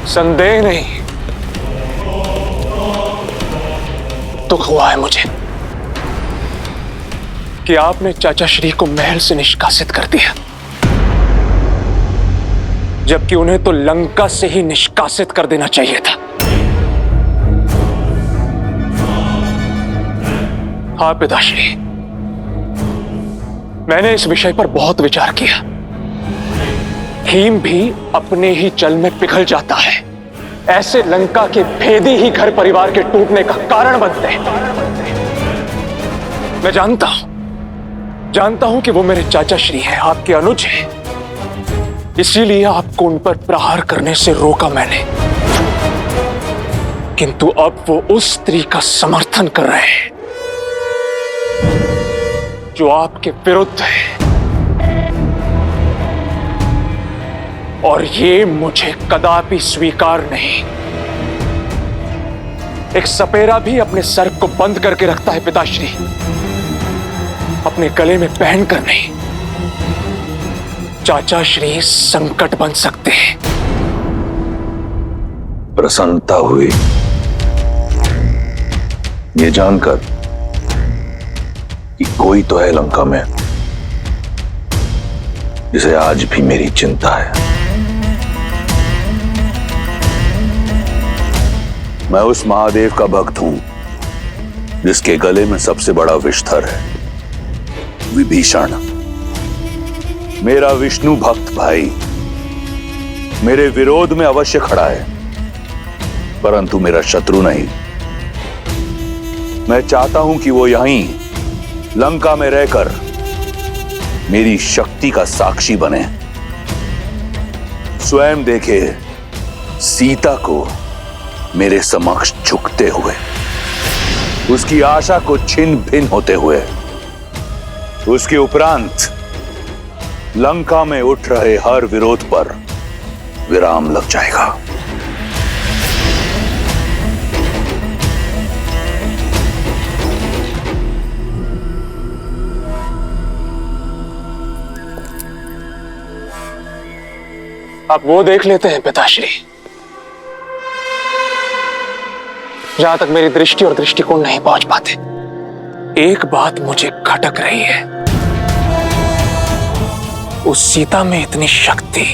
संदेह नहीं, दुख हुआ है मुझे कि आपने चाचा श्री को महल से निष्कासित कर दिया, जबकि उन्हें तो लंका से ही निष्कासित कर देना चाहिए था। हाँ पिताश्री, मैंने इस विषय पर बहुत विचार किया। हिम भी अपने ही जल में पिघल जाता है। ऐसे लंका के भेदी ही घर परिवार के टूटने का कारण बनते हैं। मैं जानता हूं कि वो मेरे चाचा श्री हैं, आपके अनुज हैं। इसीलिए आपको उन पर प्रहार करने से रोका मैंने। किंतु अब वो उस स्त्री का समर्थन कर रहे हैं जो आपके विरुद्ध है, और ये मुझे कदापि स्वीकार नहीं। एक सपेरा भी अपने सर को बंद करके रखता है पिताश्री, अपने गले में पहनकर नहीं। चाचा श्री संकट बन सकते हैं। प्रसन्नता हुई ये जानकर कि कोई तो है लंका में जिसे आज भी मेरी चिंता है। मैं उस महादेव का भक्त हूं जिसके गले में सबसे बड़ा विषधर है, विभीषण। मेरा विष्णु भक्त भाई मेरे विरोध में अवश्य खड़ा है, परंतु मेरा शत्रु नहीं। मैं चाहता हूं कि वो यहीं लंका में रहकर मेरी शक्ति का साक्षी बने, स्वयं देखे सीता को मेरे समक्ष झुकते हुए, उसकी आशा को छिन्न भिन्न होते हुए। उसके उपरांत लंका में उठ रहे हर विरोध पर विराम लग जाएगा। अब वो देख लेते हैं पिताश्री। जहां तक मेरी दृष्टि और दृष्टिकोण नहीं पहुंच पाते। एक बात मुझे खटक रही है, उस सीता में इतनी शक्ति,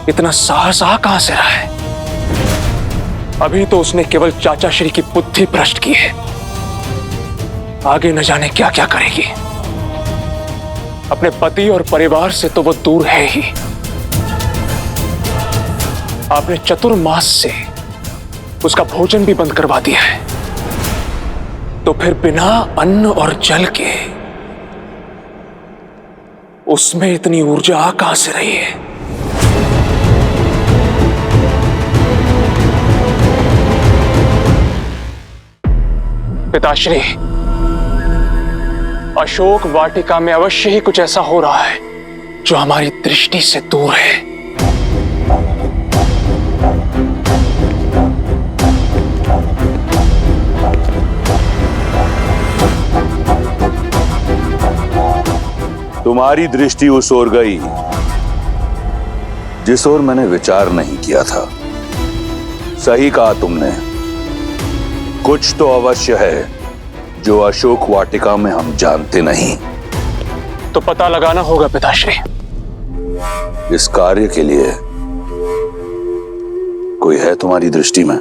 इतना साहस कहां से रहा है? अभी तो उसने केवल चाचा श्री की बुद्धि भ्रष्ट की है, आगे न जाने क्या क्या करेगी। अपने पति और परिवार से तो वो दूर है ही, आपने चतुर्मास से उसका भोजन भी बंद करवा दिया है, तो फिर बिना अन्न और जल के उसमें इतनी ऊर्जा कहां से रही है? पिताश्री, अशोक वाटिका में अवश्य ही कुछ ऐसा हो रहा है जो हमारी दृष्टि से दूर है। तुम्हारी दृष्टि उस ओर गई जिस ओर मैंने विचार नहीं किया था। सही कहा तुमने, कुछ तो अवश्य है जो अशोक वाटिका में हम जानते नहीं। तो पता लगाना होगा पिताश्री। इस कार्य के लिए कोई है तुम्हारी दृष्टि में?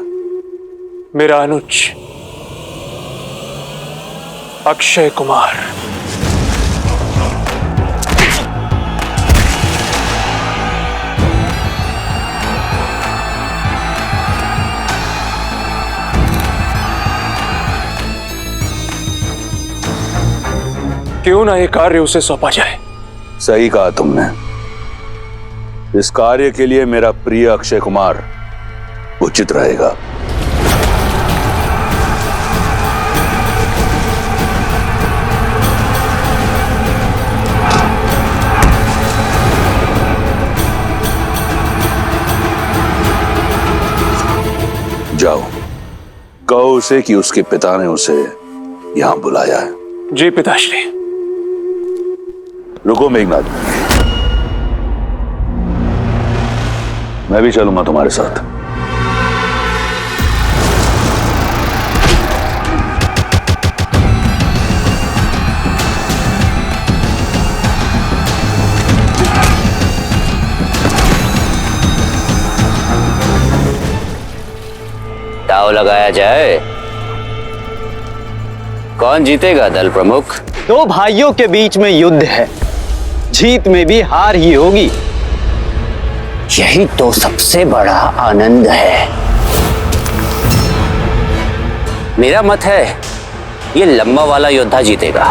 मेरा अनुज अक्षय कुमार। क्यों ना ये कार्य उसे सौंपा जाए? सही कहा तुमने, इस कार्य के लिए मेरा प्रिय अक्षय कुमार उचित रहेगा। जाओ, कहो उसे कि उसके पिता ने उसे यहां बुलाया है। जी पिताश्री। रुको मेघनाथ, मैं भी चलूंगा तुम्हारे साथ। दांव लगाया जाए, कौन जीतेगा दल प्रमुख? दो भाइयों के बीच में युद्ध है, जीत में भी हार ही होगी। यही तो सबसे बड़ा आनंद है। मेरा मत है ये लंबा वाला योद्धा जीतेगा।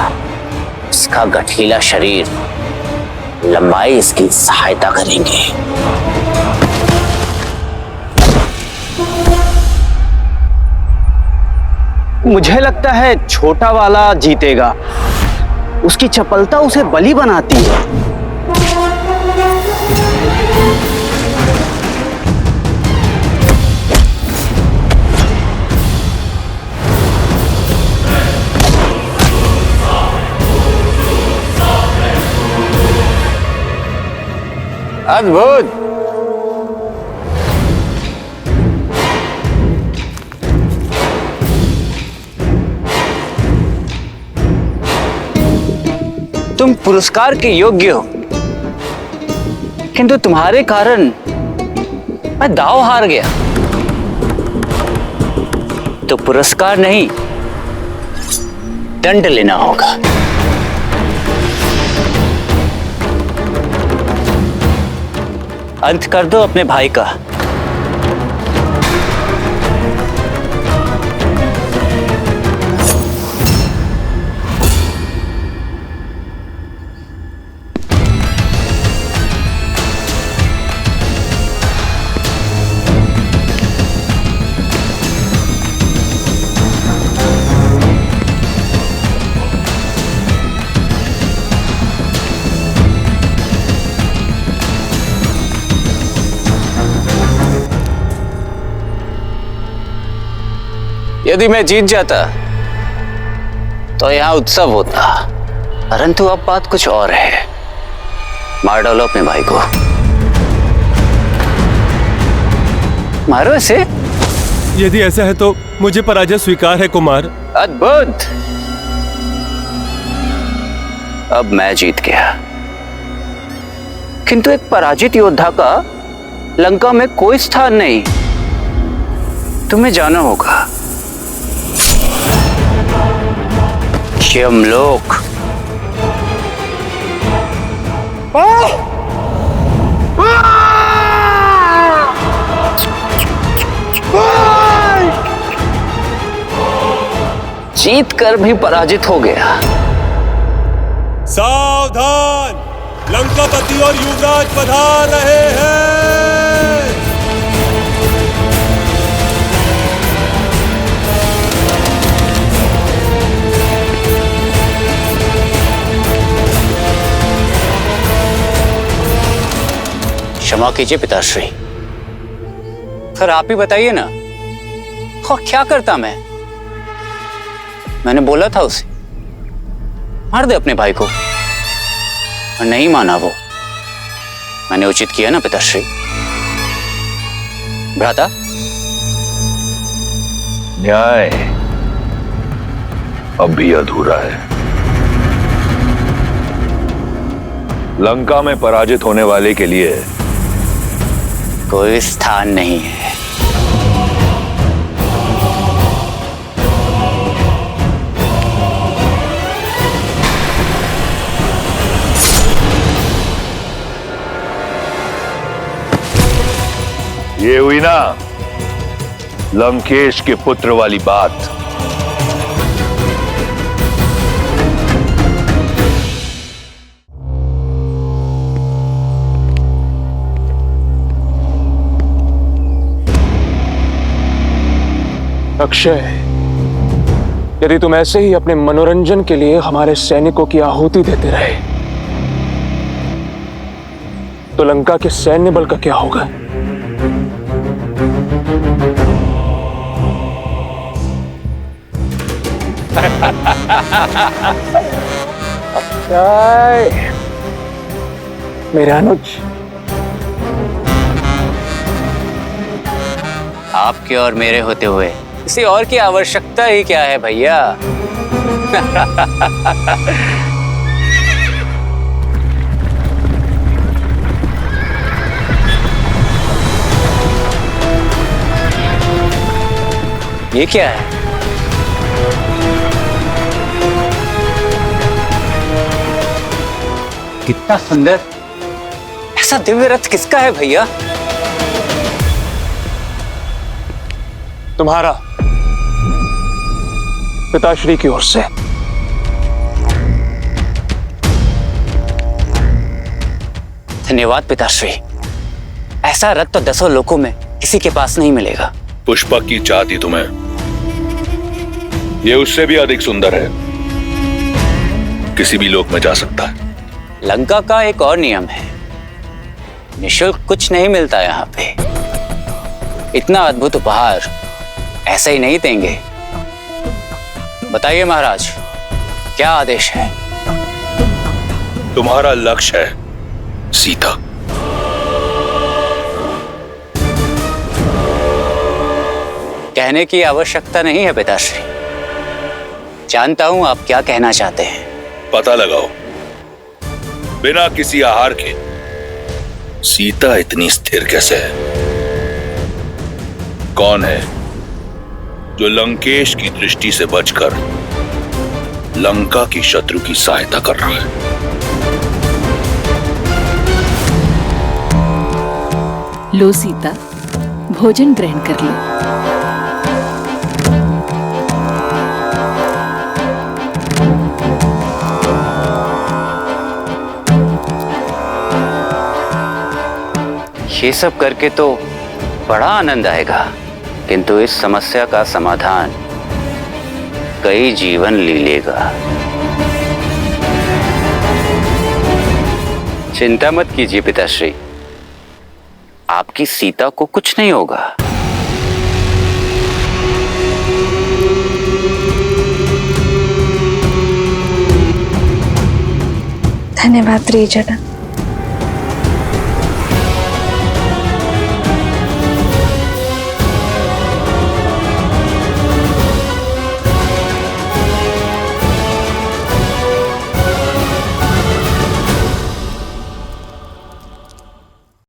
इसका गठीला शरीर, लंबाई इसकी सहायता करेंगे। मुझे लगता है छोटा वाला जीतेगा। उसकी चपलता उसे बली बनाती है। अद्भुत। तुम पुरस्कार के योग्य हो, किंतु तुम्हारे कारण मैं दांव हार गया। तो पुरस्कार नहीं, दंड लेना होगा। अंत कर दो अपने भाई का। यदि मैं जीत जाता तो यहां उत्सव होता, परंतु अब बात कुछ और है। मार डालो अपने भाई को, मारो इसे। यदि ऐसा है तो मुझे पराजय स्वीकार है कुमार। अद्भुत, अब मैं जीत गया, किंतु एक पराजित योद्धा का लंका में कोई स्थान नहीं। तुम्हें जाना होगा यमलोक। जीत कर भी पराजित हो गया। सावधान, लंकापति और युवराज पधार रहे हैं। क्षमा कीजिए पिताश्री, फिर आप ही बताइए ना, और क्या करता मैंने बोला था उसे मार दे अपने भाई को, और नहीं माना वो। मैंने उचित किया ना पिताश्री? भ्राता, न्याय अब भी अधूरा है। लंका में पराजित होने वाले के लिए कोई स्थान नहीं है। ये हुई ना लंकेश के पुत्र वाली बात। अक्षय, यदि तुम ऐसे ही अपने मनोरंजन के लिए हमारे सैनिकों की आहुति देते रहे तो लंका के सैन्य बल का क्या होगा? अक्षय, मेरे अनुज, आपके और मेरे होते हुए किसी और की आवश्यकता ही क्या है भैया? ये क्या है? कितना सुंदर! ऐसा दिव्य रथ किसका है भैया? तुम्हारा, पिताश्री की ओर से। धन्यवाद पिताश्री। ऐसा रथ तो 10 लोकों में किसी के पास नहीं मिलेगा। पुष्पक की चाहती तुम्हें, ये उससे भी अधिक सुंदर है, किसी भी लोक में जा सकता है। लंका का एक और नियम है, निःशुल्क कुछ नहीं मिलता यहाँ पे। इतना अद्भुत उपहार ऐसे ही नहीं देंगे। बताइए महाराज, क्या आदेश है? तुम्हारा लक्ष्य है सीता। कहने की आवश्यकता नहीं है पिताश्री, जानता हूं आप क्या कहना चाहते हैं। पता लगाओ बिना किसी आहार के सीता इतनी स्थिर कैसे है? कौन है जो लंकेश की दृष्टि से बचकर लंका की शत्रु की सहायता कर रहा है? लो सीता, भोजन ग्रहण कर लो। ये सब करके तो बड़ा आनंद आएगा, किंतु इस समस्या का समाधान कई जीवन ले लेगा। चिंता मत कीजिए पिताश्री, आपकी सीता को कुछ नहीं होगा। धन्यवाद त्रिजटा।